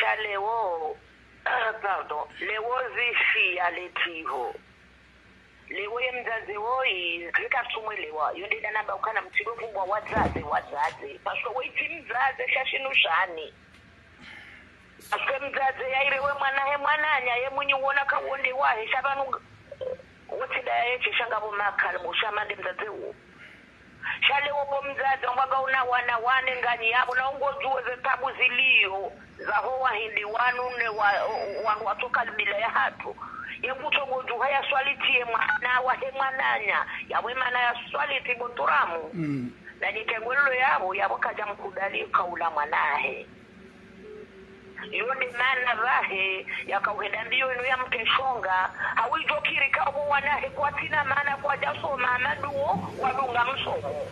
Shalewo, pardon, lewo zishi ya letiho. Lewo ya mzazi woi, zika tumwe lewa. Yonde ila namba ukana mtirufu mwa wazazi. Paswa waiti mzazi shashinu shani. Aswe mzazi ya irewe mwanahe mwananya ye mwenye uona kawonde wahe shabanu wotida ya yeche shangabo makalimu shamande mzazi uo shale wopo mzazi mwaga una wana wane ngani yabu na ungo juwe ze tabu zilio za hoa hindi wanu ne wanu watoka bila ya hatu ye mkuto ngoju haya swaliti ye mwana wahe mwananya ya wema na ya swaliti boturamu na nitengwelo yabo kaja mkudali kaula mwanahe yone mana vahe yakauhenda ndiyo inu ya mteshonga hawijokiri kawo wanahe kwa tina mana kwa jaso mamaduo wadunga msomo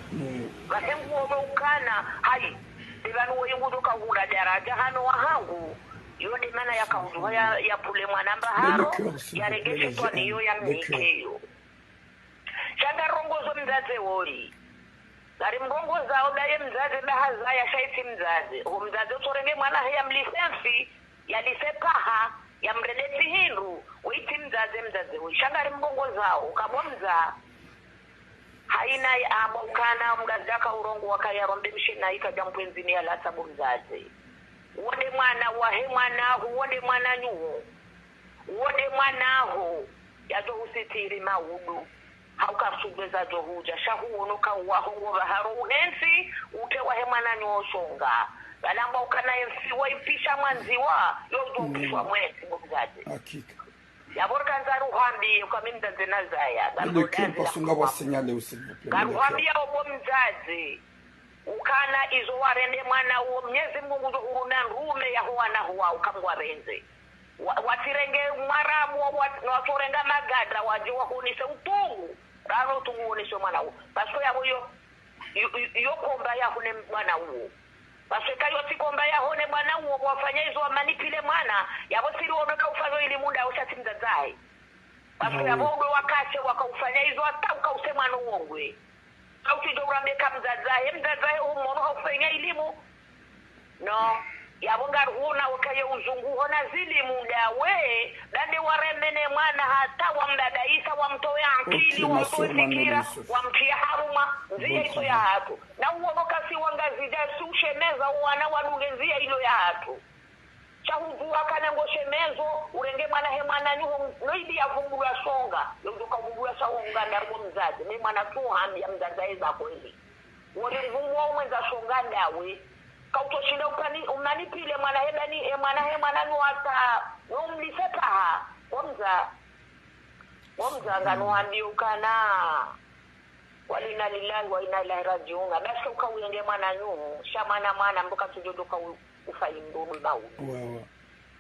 vahengu wame ukana hai divanu wengu duka hura daraja hano wahangu yonde mana yakaudu ya pule mwanamba haro yaregeshe kwa niyo ya mnikeyo shanga rongozo mzaze wori gari mrongoza odaye mzaze bahaza ya shaiti mzaze mzaze utorenge mwana ya mlisensi ya lisepaha ya mredeti hindu uiti mzaze shanga mrongoza ukabomza haina abokana mgazaka urongo wakayarombe mshina ikaja mpwenzini ya lata mzaze wode mwana wahe mwanahu wode mwana nyuo wode mwanahu yajo usitiri maudu haukasugeza johuja shahu onoka wahongo baharo uhensi ute wahe mwana nyuo shonga balamba ukana yensi waipisha mwanziwa yojo ukishwa mwezi mzaze hakika yaborka nzaru hambi ukamimda zenazaya garuhambia obo mzazi ukana izo warende mwana uo mnyezi mungu ndo uruna rume ya huwana huwa ukamwa renze watirenge mwaramu watorenga magadra waji wahunise utungu rano utungu uonishe mwana uo pasko ya huyo yokomba ya hune mwana uo pasko kayo sikomba ya hune mwana uo wafanya izo wamanipile mwana yabo siri wonoka ufanyo ili munda ushati mzazae pasko ya bogo wakache wakaufanya izo hata ukause mwana uongwe kauti urameka mzazae umono haufanya elimu no yabonga huna wakaye uzungu hona zili muda we dande waremene mwana hata wamdadaisa wamtoe akili wamtoe fikira wamtia haruma nzia hizo ya hatu na uono kasi wangazida sushemeza wana wadungenzia ilo ya hatu chahudua kana ngoshemezo urenge mwana he mwana nyuho noidi ya vumbula songa yodoka vumbula songa ndargo mzazi ni mwana tu hambi ya mzazi za kweli wodi vumwa mwenza songa ndawe kautoshinda umanipile mwana he dani mwana nuata umliseta wamza ngano handiukana walina lillahi wa inna ilaihi rajiun basi ukawenge mwana nyuho shamana mboka tujodoka ufayindodo bawo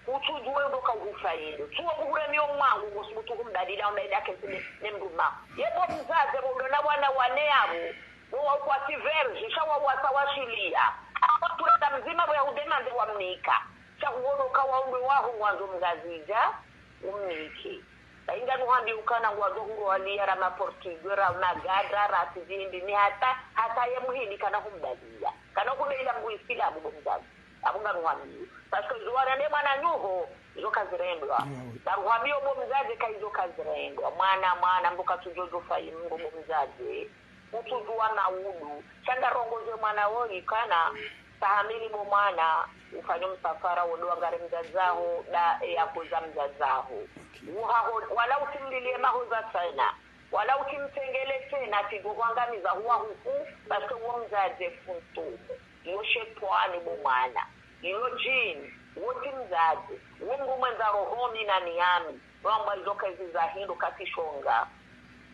utujue ndoka ufayinde tuwa buhuremyo mwangu ngosubutu kumdadila ndaida kenzile nemduma yebo mzaze bodona wana waneabu wo kwa diverge shawa wasawashilia abatura mzima bwa udemande wa mnika chahuono kawaunde waho mwanzo mgazija umniki bainga nuhambi ukana ngwazo huro aliara maportigera magadra ratizindi ni hata yemuhindi kana humdadila kana kubeila nguisila abu mzaze abunga nuhambi pasko zuwara ne mwana nyuho izo kazirendwa daruhambi obo mzaze kaizo kazirendwa mwana mbuka tujojo fayi mbo mzaze utujua na udu changa rongoze mwana woi kana tahamili mo mwana ufanyo msafara wodoa ngare mzazaho da yakuza mzazaho wala usimlilie mahoza sana wala ukimtengele tena tigogwangamiza huwa huku pasko uo mzaze funtu iyo shetwani mo mwana iyo jini wote mzazi wungu mwenza rohoni na niyami wamba izoka hizi za hindu katishonga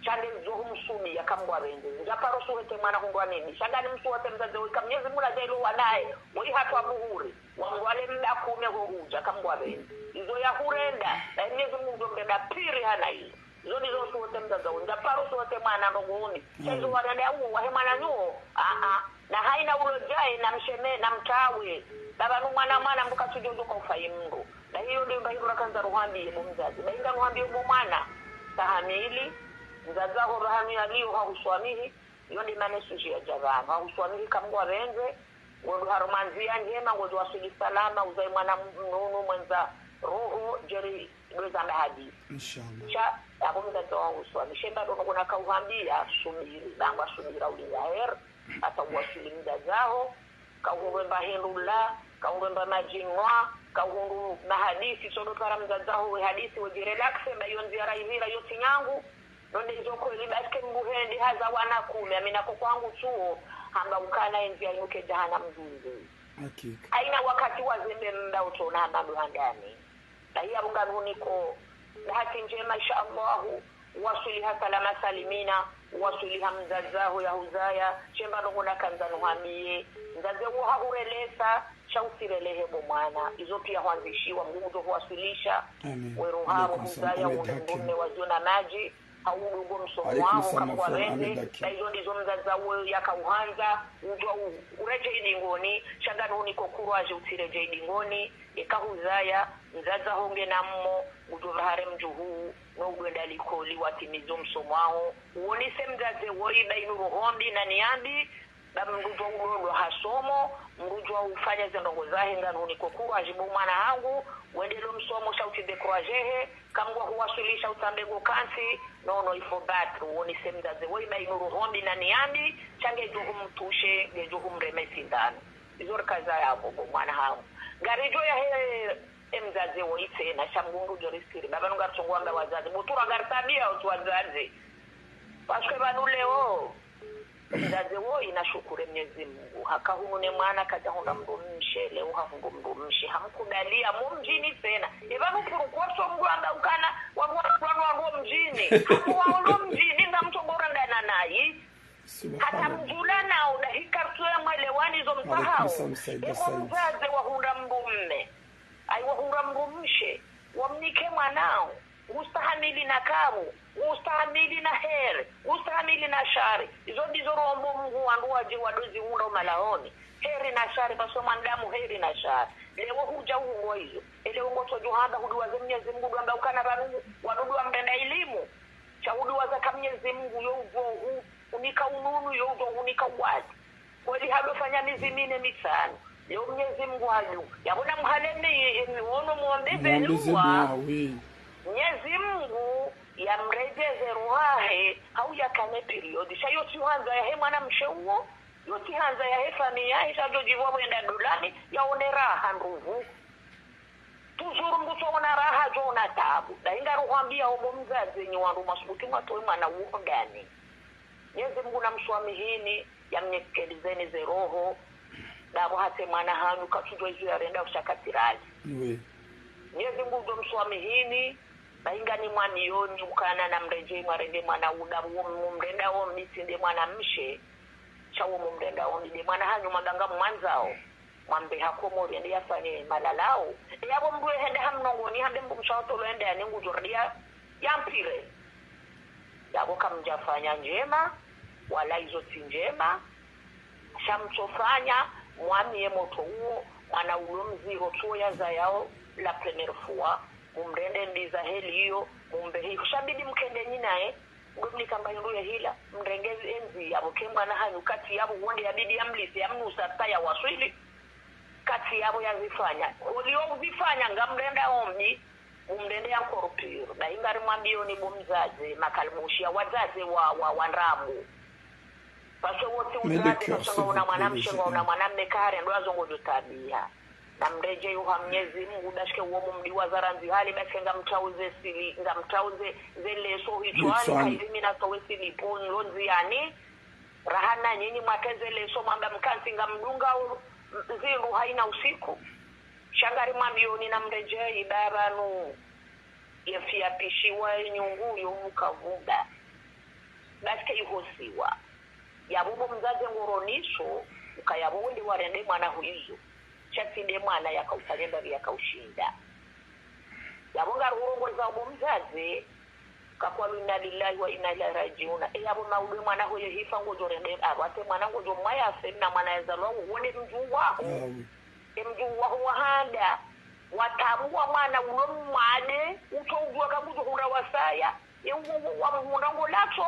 chande zuhu msumi ya kambwa renzi njaparo suhete mwana hungwa nini shangani msuwate mzazi wika mnyezi muna jailu wanae wei hatu wabuhuri wangwale mda kume huja kambwa renzi izo ya hurenda na mnyezi mungu mbeda piri hana hizo izo nizo suhete mzazi wika njaparo suhete mwana nunguuni chaizu warende uwa wahe mwana nyuo na haina ulojae na msheme na mtawe baba mwana mbuka tujojo kwa ufayimungu na hiyo ndio mbahiru rakanza ruhambi yebo mzazi bainga ruhambi yebo mwana tahamili mzazaho rahami aliyo hauswamihi iyo ndi manesuji ya jabana hauswamihi kamgwa renze ngodu harumanzia njema ngodu wasuli salama uzai mwana mnunu mwenza roho jeri doza mbahadi inshallah cha abo mzazo wangu swami shemba dono kuna kauhambia subiri bangwa subira ulinga her ata wasuli mzazaho kauhumba hindula kauhumba majinwa kauhundu mahadisi sodo para mzazaho hadisi wajirelaxe bayon ziara ivira yoti nyangu nonde izoko libaske mbuhendi haza wana kumi amina kwangu chuo hamba ukana enzi anuke jahana mzungu hakika aina wakati wazembe mda utona mambo handani na hiya bungaru niko bahati njema insha Allah wasuliha salama salimina wasuliha mzazaho ya huzaya chemba nongona kanza nuhamie mzaze uo hahurelesa shausirelehe bomwana izo pia huanzishiwa mungu ndo huwasulisha weruhamu huzaya uongume wazio na maji audogo msomo wao kwa wende hizo ndizo mzaza wao yakauhanza ujwa ureje idingoni shangano niko kurwaje utireje idingoni ekahuzaya mzaza honge nammo udovahare mjuhu no gwenda likoli watimizo msomo wao uonise mzaze woi bainu rohombi na niambi bamrujo ulondo hasomo mrujo ufanya zendongo zahe ngano niko kurwaje bo mwana hangu wendelo msomo shauti de croajehe kamwa huwasilisha utambego kansi no ifo batru woni semdaze woi mai nuru hombi na niambi change juhum tushe ge juhum remesi ndani izor kaza yabo bo mwana hao garijo ya he emzaze woi tena shamungu joristiri baba nunga tsongwanga wazazi mutura gartabia utwazazi paske banuleo mzaze woi nashukuru Mwenyezi Mungu hakahunune mwana kaja honda mdomshe leo hafungo mdomshe hamkudalia mumjini tena ibanu kurukwaso mgwanda ukana wagwano mjini hapo wao mjini na mtongora ndana nayi hata mjula nao na hikartu ya mwelewani zo msahao ebo mzaze wahunda mdumme ai wahunda mdomshe wamnike mwanao ustahamili na kamu ustahamili na here ustahamili na shari izo ndizo rombo Mungu wanduaje wadozi unda malahoni heri na shari baso mandamu heri na shari leo huja uongo hizo leo ngoto johanda hudua za Mwenyezi Mungu ndo ukana banu wadudu ambenda elimu cha hudua za Mwenyezi Mungu yovo unika ununu yovo unika wazi kweli hadofanya mizimine mitano leo Mwenyezi Mungu ayu yabona mhaleme muono muombeze luwa Mwenyezi Mungu yamrejeze ruhahe au yakane periodi shayo tihanza ya he mwana msheuo yoti hanza ya he familia ishajo jivwa mwenda dolani yaone raha ndugu tuzuru mbuso ona raha jona tabu na inga ruhambia obo mzazi nyi wandu masubuti mwatoe mwana uo gani Mwenyezi Mungu na mswami hini yamnyekelezeni ze roho dabo hate mwana hanu katujwa hizo yarenda kushakatirali Mwenyezi Mungu ndo mswami hini bainga ni mwanioni ukana na mreje marende mwana uda mumrenda wo misinde mwana mshe chawo mumrenda wo ndi mwana hanyu maganga mwanzao mwambe hakomori ndi yafanye malalao yabo mbwe hende hamnongoni hande mbumshato lende aningu jordia yampire yabo kamjafanya njema wala hizo njema shamchofanya mwami moto huo mwana ulomzi hotoya za yao la première fois mumrende ndiza heli hiyo mumbe hii kushabidi mkende nyinae ngomni kamba nduye hila mrengezi enzi yabo kemwa na hanyu kati yabo wonde yabidi amlisi yamnusa taya waswili kati yabo yazifanya ulio uzifanya ngamrenda ombi mumrende yankoropiro na ingari mwambio ni bomzaze makalmushia wazaze wa ndramu paso wote uzaze kasonga una mwanamshe una mwanamme kare ndo azongo tabia na mreje yuha Mwenyezi Mungu dashike uomu mdiwa zaranzi hali basi ngamtauze sili ngamtauze zele so hitwani kailimi na sowe sili poni lonzi yani rahana nyinyi mwakeze le so mwanga mkansi ngamdunga ziru haina usiku shangari mwambioni na mreje ibaranu yafiapishiwa nyungu yomukavuga basi yuhosiwa yabubo mzaze ngoronisho ukayabundi warende mwana huizo chasinde mwana yakausagenda yakaushinda yabonga rurongo za umzazi kakwa inna lillahi wa inna ilaihi rajiun yabo maude mwana hoye hifa ngojo rende abate mwana ngojo mwaya afena mwana yazalwa wone mjuu wako mjuu wako wahanda watabua mwana ulo mwade utogwa kabuzo hura wasaya yewu wa muhundango lacho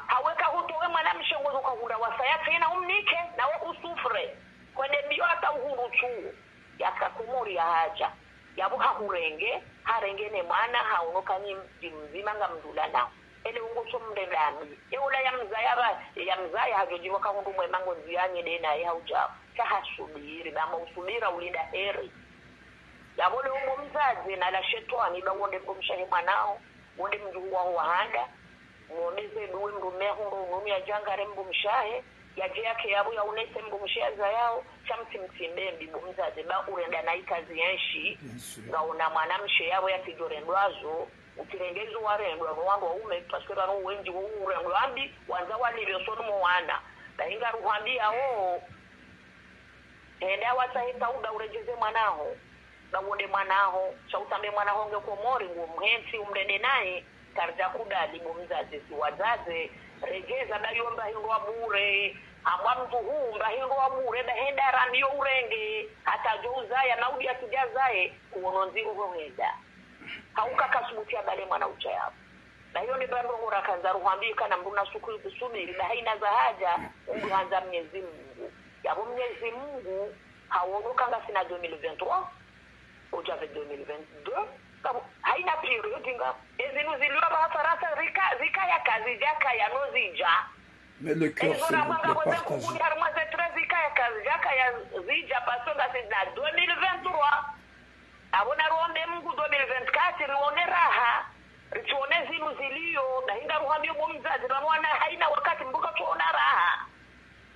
haweka hutowe mwana mshengozo kwa hura wasaya tena umnike na wewe usufre kwende mbio hata uhuru tu yakakumuri ya haja yabuha hurenge harengene mwana haunoka ni mzima ngamdula nao ele ungocho mndendani eula ya mzaya hajojiwa kahundu mwemango nzianye dena ya hauja kahasubiri bama usubira ulinda heri yabole umbo mzazi na la shetani bangonde kumshahi mwanao wonde mjuu wa wahanda muoneze duwe mrume hundu unumi ya jangare mbumshahe yaje yake yabo ya unese mbumshaza yao chamti mtimbe mbibo mzazi ba urenda na ikazi yenshi ngaona mwanamshe yabo yakijorendwazo utirengezo warendwa wangu ume pasira no wenji urendwa ambi wanza walivyo sono mwana dainga ruhambia enda watahita uda urejeze mwanao na uonde mwanao cha utambe mwanao nge komori ngumhensi umrende naye karja kudali mumzazi si wazazi regeza dayomba hingwa bure amwa mtu huu mbahingwa bure da henda randio urenge hata jouzaya na udi atujazae kuononzigo hoenda hauka kasubutia bale mwana ucha yapo na hiyo ni bando ngora kanza ruhambika na mruna subiri na haina za haja unguhanza Mwenyezi Mungu yabo Mwenyezi Mungu hawonoka nga sina 2023 uja 2022 haina period nga ezinu ziliwa bafarasa zika ya kazi jaka ya nozija mais le cœur c'est le partage harmaze trezika ya kazi jaka ya zija pasonga sina 2023 abona ruombe Mungu 2024 ruone raha tuone zinu zilio na hinda ruhambio mumzazi ramwana haina wakati mbuka tuona raha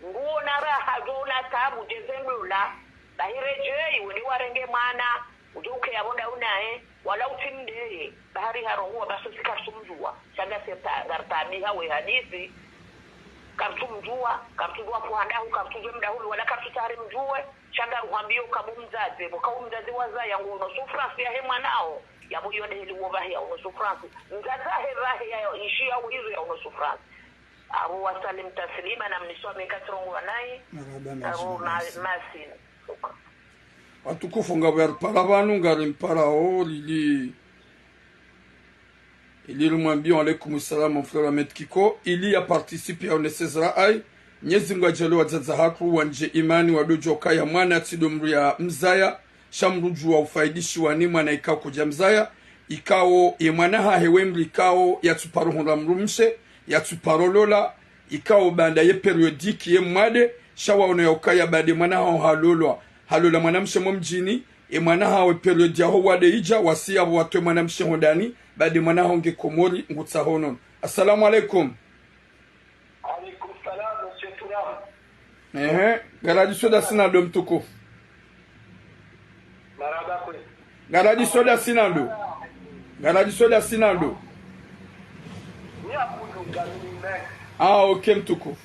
nguona raha zona tabu jezembula bahirejei woni warenge mana ujuke yabonda unae wala utimde bahari harongo baso sikasumjua changa seta gartabi hawe hadithi kartumjua kuanda hu kartuje mdahulu wala kartutari mjue changa ruhambio kabumzazi bokaumzazi waza yangu no sufrasi ya hema nao yabo yone hili wobahi ya no sufrasi ngazahe rahi ya ishia uhizo ya no sufrasi abu wasalim taslima na mnisome katrongo naye abu masin watukufu ngabo yaripara abantu ngari mparao lili lumwambia alaikum salam mon frère Ahmed Kiko ili ya participe au nesezra ai nyezi ngajalo wazaza haku wanje imani wadojoka ya mwana atidomru ya mzaya shamruju wa ufaidishi wa ni mwana ikao kuja mzaya ikao ye mwana hahewemri ikao ya tuparuhunda mrumshe ya tuparolola ikao banda ye periodiki ye mwade shawa unayokaya bade mwana hao halola mwanamshe mjini e mwana hawe periodi ya ho wade ija wasi abo watwe mwanamshe hodani bade mwana hao ngekomori ngutsa honon. Assalamu alaikum. Alaikum salam monsieur Turam. Garaji soda sinado mtukufu. Maraba kwe. Garaji soda sinado. Ni abudu ngani mek. Okay mtukufu.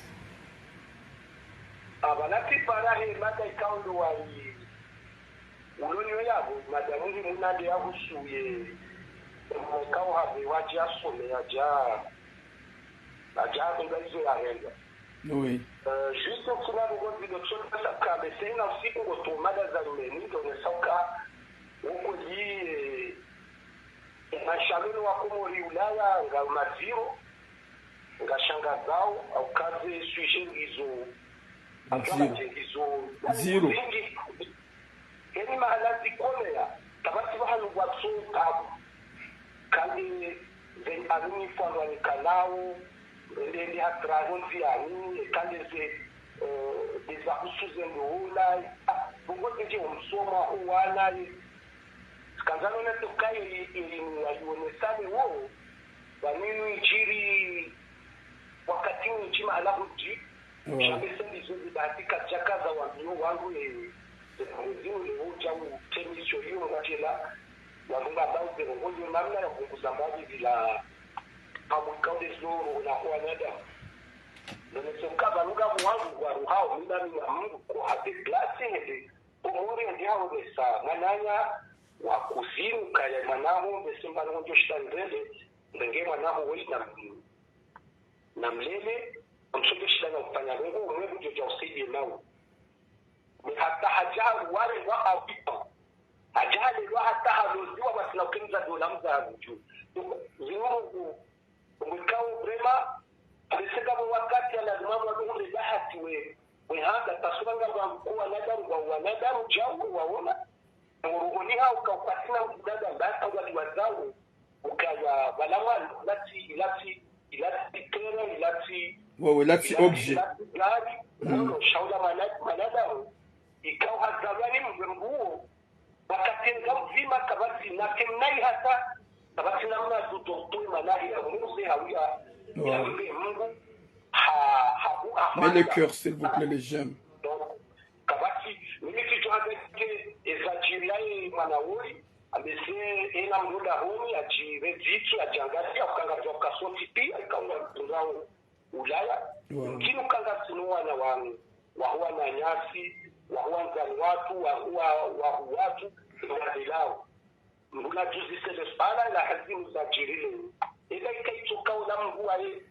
Abalati parahe mata ikaundo wali ulonyo yabo madamuri munande yabusuye mukao habe waje asome aja ngizo yahenda oui juste kuna ngozi de chona kabe sina usiku ngo mada za lumeni ndo nesauka huko ji mashaloni wa Komori Ulaya nga maziro ngashanga zao au kazi sujet zero yani mahalazi kolea tabati bahanu watsu tabu kandi zen aruni fondwa ni kanao ndende hatragonzi yani kandi ze dezakusuze ndola bongo nje umsoma uwana kanzano na tokai elimu wayonesane wao wanini injiri wakati unjima alafu ji shabisa ndizo batika chakaza wangu zinu leuja utemisho hiyo ngajela wanunga bauze ngoyo namna ya kunguzambaji bila pamukaude zoro na kuanada ndonesoka banuga wangu wa ruhao ndani ya Mungu kwa hati glasi hedi umuri ndio besa mananya wa kuzimu kaya manaho besimba ngonjo shitandele ndenge manaho weina na mlele mshoto shitanga kufanya Mungu umwe kujoja usaidie nao hata hajaru wale wa abipa hajali wa hata haloziwa basi na ukimza dola mzabu juu ziungu umikao brema aliseka wakati lazima ndio bahati we hanga tasubanga kwa mkuu wa wanadamu jao waona urugoni hao ukapatina kudada mbata wazao ukaja balama ilati tena ilati objet shaula manadamu ikao hazabani mzunguo wakatenga mzima kabati na temnai hata kabati namna zutotoi malari ya muze hawia Mungu mais le cœur s'il vous plaît les j'aime donc kabati mimi kitu hake ezajirai manawori amese ena munda honi ajirezitu ajangalia ukanga kasoti pia ikawa ndao Ulaya kinu kanga sinuana wangu wahuwa na nyasi wahuwa nzani watu wahuwa watu ngadilao mbuna juzi sele spala la hazimu za jirile ila ikaitoka na Mungu aye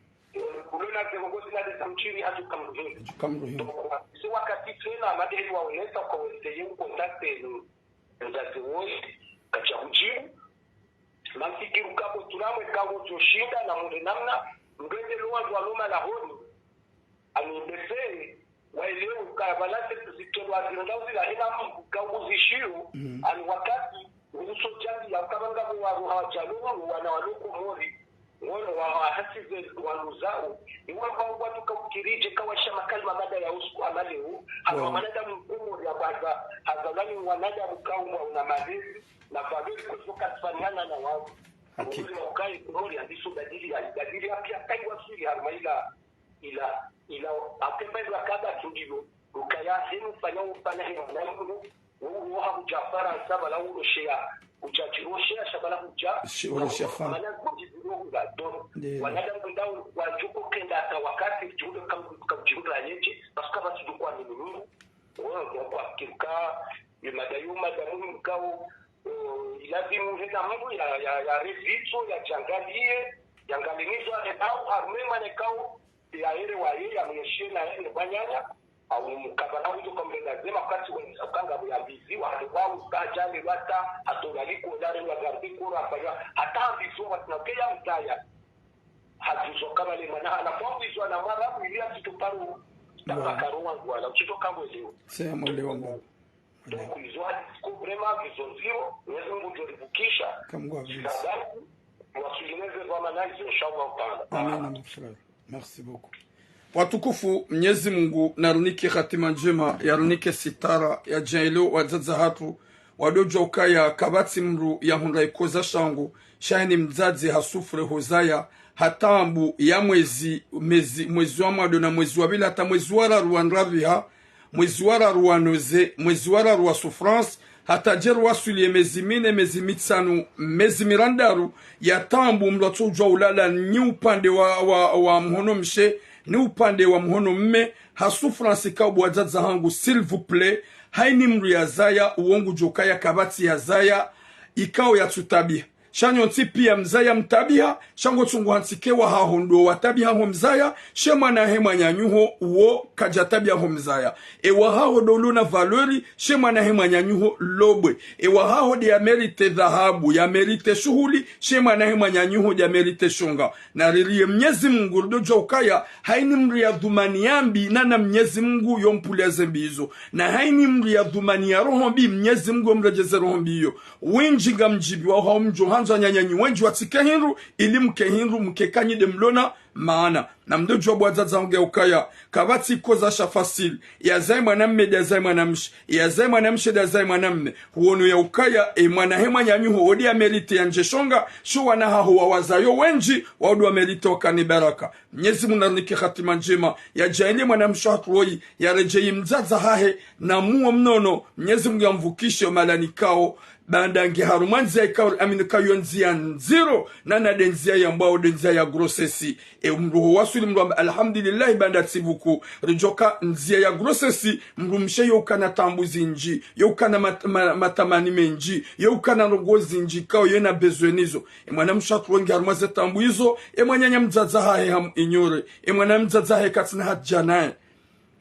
kulona viongozi na desamchiri hatu kamruhimu si wakati tena madeni waonesa kwa weseye ukontakte nzazi wote kacha kujibu mafikiru kako tulamwe kako toshinda na munde namna ngende loa loma la honi anibese waelewe ukabalase zitolwa zindazi la hina Mungu kauzishio ani wakati uso jadi ya kabanga wa roha jalungu wana waloko mori wao wa hasize waluzao ni wao watu kaukirije kawasha makalima baada ya usiku amaleo hapo wanadamu mkuu ya baza hadhani wanadamu kaumwa una malezi na fadhili kutoka kufanyana na wao hakika ukai kumori andiso badili pia kai wasiri harmaila ila atembeza kada tundibo ukaya sinu fanya ufanya hiyo na mungu wao hakujafara saba la uroshia uchachiroshia shabala kuja uroshia fama wanadamu ndao wajuko kenda hata wakati juhudi kama juhudi yeje basi kama tulikuwa ni Mungu wao kwa kirka madayuma damu mkao ilazimu hena Mungu ya rezito ya jangalie yangalinizo au armema nekao ya ile wa yeye ameshia na ile banyanya au mkabala huko kama lazima wakati wanakanga ya biziwa wao kajali wata atogaliko dare wa garbiko rafanya hata biziwa watunakea mtaya hatuzo kama le mana anapoambizwa na mara ili atuparo takakarwa wala kutoka mbele sema ile wangu donc hizo hadi vraiment vizozio wewe ngojoribukisha kamgwa vile wasulimeze kwa manaizo inshallah taala amen frère merci beaucoup. Watukufu, Mwenyezi Mungu narunike khatima njema, yarunike sitara ya jailo wazaza hatu wadoja ukaya kabati mru ya hunra ikoza shangu shahini mzazi hasufre hozaya hatambu ya mwezi wa mwado na mwezi wa bila hata mwezi wara ruanraviha mwezi wara ruanoze mwezi wara ruwa sufrance hata jeru wasulie mezi mine mezi mitsanu mezi mirandaru ya tambu mlotu ujwa ulala ni upande wa mhono mshe ni upande wa mhono mme hasu fransika ubwazaza hangu s'il vous plaît haini mru ya zaya uongu jokaya kabati ya zaya ikao ya tutabia shanyo ntipi ya mzaya mtabia shango tungu hantikewa hahondo watabia ho mzaya shema na hema nyanyuho uo kajatabia ho mzaya ewa haho dolo na valori shema na hema nyanyuho lobwe ewa haho de ya merite dhahabu ya merite shuhuli shema na hema nyanyuho ya merite shunga na ririe Mwenyezi Mungu dojo ukaya haini mru ya dhumani yambi nana Mwenyezi Mungu yompule zembizo na haini mru ya dhumani ya roho bi Mwenyezi Mungu mrejeze roho biyo wenjinga mjibi wa hao mjo hanzo nyanyanyi wenji watike hinru ili mke hinru mkekanyi demlona maana na mdojo bwazaza unge ukaya kabati koza shafasili ya zai mwanamme da zai mwanamshi ya zai mwanamshi da zai mwanamme huonu ya ukaya mwanahema nyanyuho odi ya merite ya njeshonga shuwa na haho wa wazayo wenji waudu wa merite wakani baraka Mwenyezi munarunike khatima njema ya jaili mwanamshi hatuoi ya rejei mzaza hahe na muo mnono Mwenyezi mungu ya mvukishe malanikao bandangi harumanzi ya ikauri aminikayo nzia nziro nana denzia ya mbao denzia ya grosesi mruho wasuli mruwa alhamdulillahi banda tibuku rijoka nzia ya grosesi mrumshe yokana tambuzi nji yokana matamani menji yokana rogozi nji kao yena bezwenizo mwana mshatu wengi harumanzi tambuizo mwanyanya mzaza hahe ham inyore mwana mzaza hahe katina hatjanae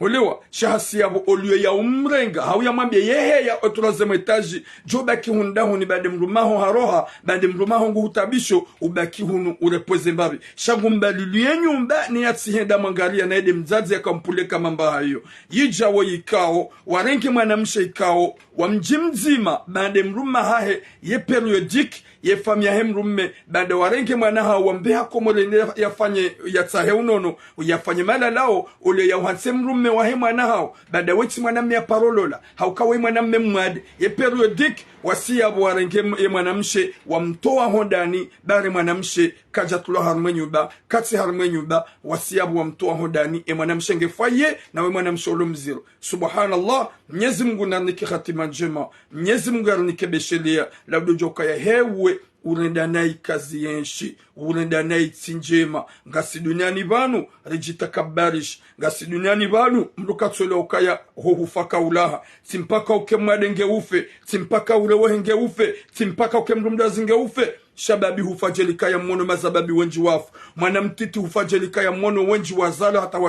Olewa, shahasi yabo oluye ya umrenga, hau ya mambia yehe ya otulazema etaji, jo baki hundahu ni bade mrumaho haroha, bade mrumaho ngu hutabisho, ubaki hunu urepoze mbari. Shagu mbali luye nyumba ni yatsihenda mangaria na ede mzazi ya kampuleka mamba hayo. Yijawo yikao, warengi mwanamsha yikao, wa mjimzima, bade mruma hahe, ye periodik, ye famia hemrumme, bade warengi mwanaha, wambeha komole yafanye yatsahe unono, yafanye malalao, ule ya uhanse mrumme wahe mwana hao bada wechi mwanamme ya parolola haukawe mwanamme mwade ye periodik wasi abu warenge ye mwanamshe wamtoa hondani bari mwanamshe kajatulo harmenyuba kati harmenyuba wasi abu wamtoa hondani ye mwanamshe ngefaye na we mwanamshe olumziro subhanallah Mwenyezi Mungu narnike khatima njema Mwenyezi Mungu narnike beshelia labdo joka ya hewe urenda nayi kazi yenshi urenda nayi tsinjema ngasi duniani banu rejitakabarish ngasi duniani banu mruka tsole ukaya hohufaka ulaha timpaka uke mwadenge ufe timpaka urewo henge ufe timpaka uke mrumdazi nge ufe shababi hufajelika ya mwono mazababi wenji wafu mwanamtiti hufajelika ya mwono wenji wazalo hata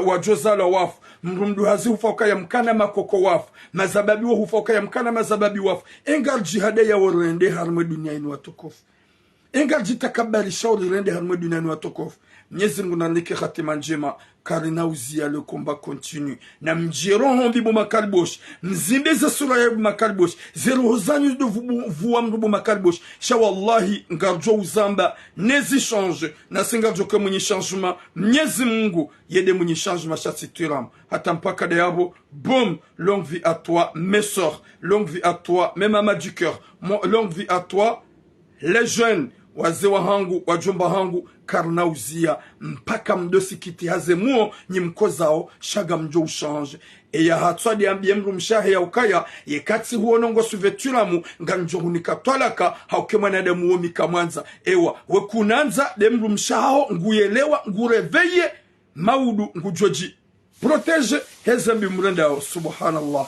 wajo zalo wafu mrumdu hazi hufauka ya mkana makoko wafu mazababi wa hufauka ya mkana mazababi wafu engal jihada ya warende harmwe dunia inu watukufu engal jitakabali shauri rende harmwe dunia inu watukufu Mwenyezi Mungu nalike khatima njema karina uzia le combat continue na mjiro hombi bo makalbosh mzimbeze sura ya makalbosh zero hozanyu de vuwa mrubo makalbosh sha wallahi ngarjo uzamba nezi change na singarjo ke mwenye changement Mwenyezi Mungu yede mwenye changement cha situram hata mpaka de yabo boum longue vie à toi mes sœurs longue vie à toi mes mamas du cœur longue vie à toi les jeunes wazee wa hangu wajomba hangu karna uzia mpaka mdosi kiti hazemuo nyimkozao shaga mjo ushange ya hatswadi ambie mru mshahe ya ukaya yekati huonongo suvetulamu nganjo hunikatwalaka hauke mwanadamu womi kamwanza ewa wekunanza de mru mshahao nguyelewa ngureveye maudu ngujoji protege hezambi mrendao subhanallah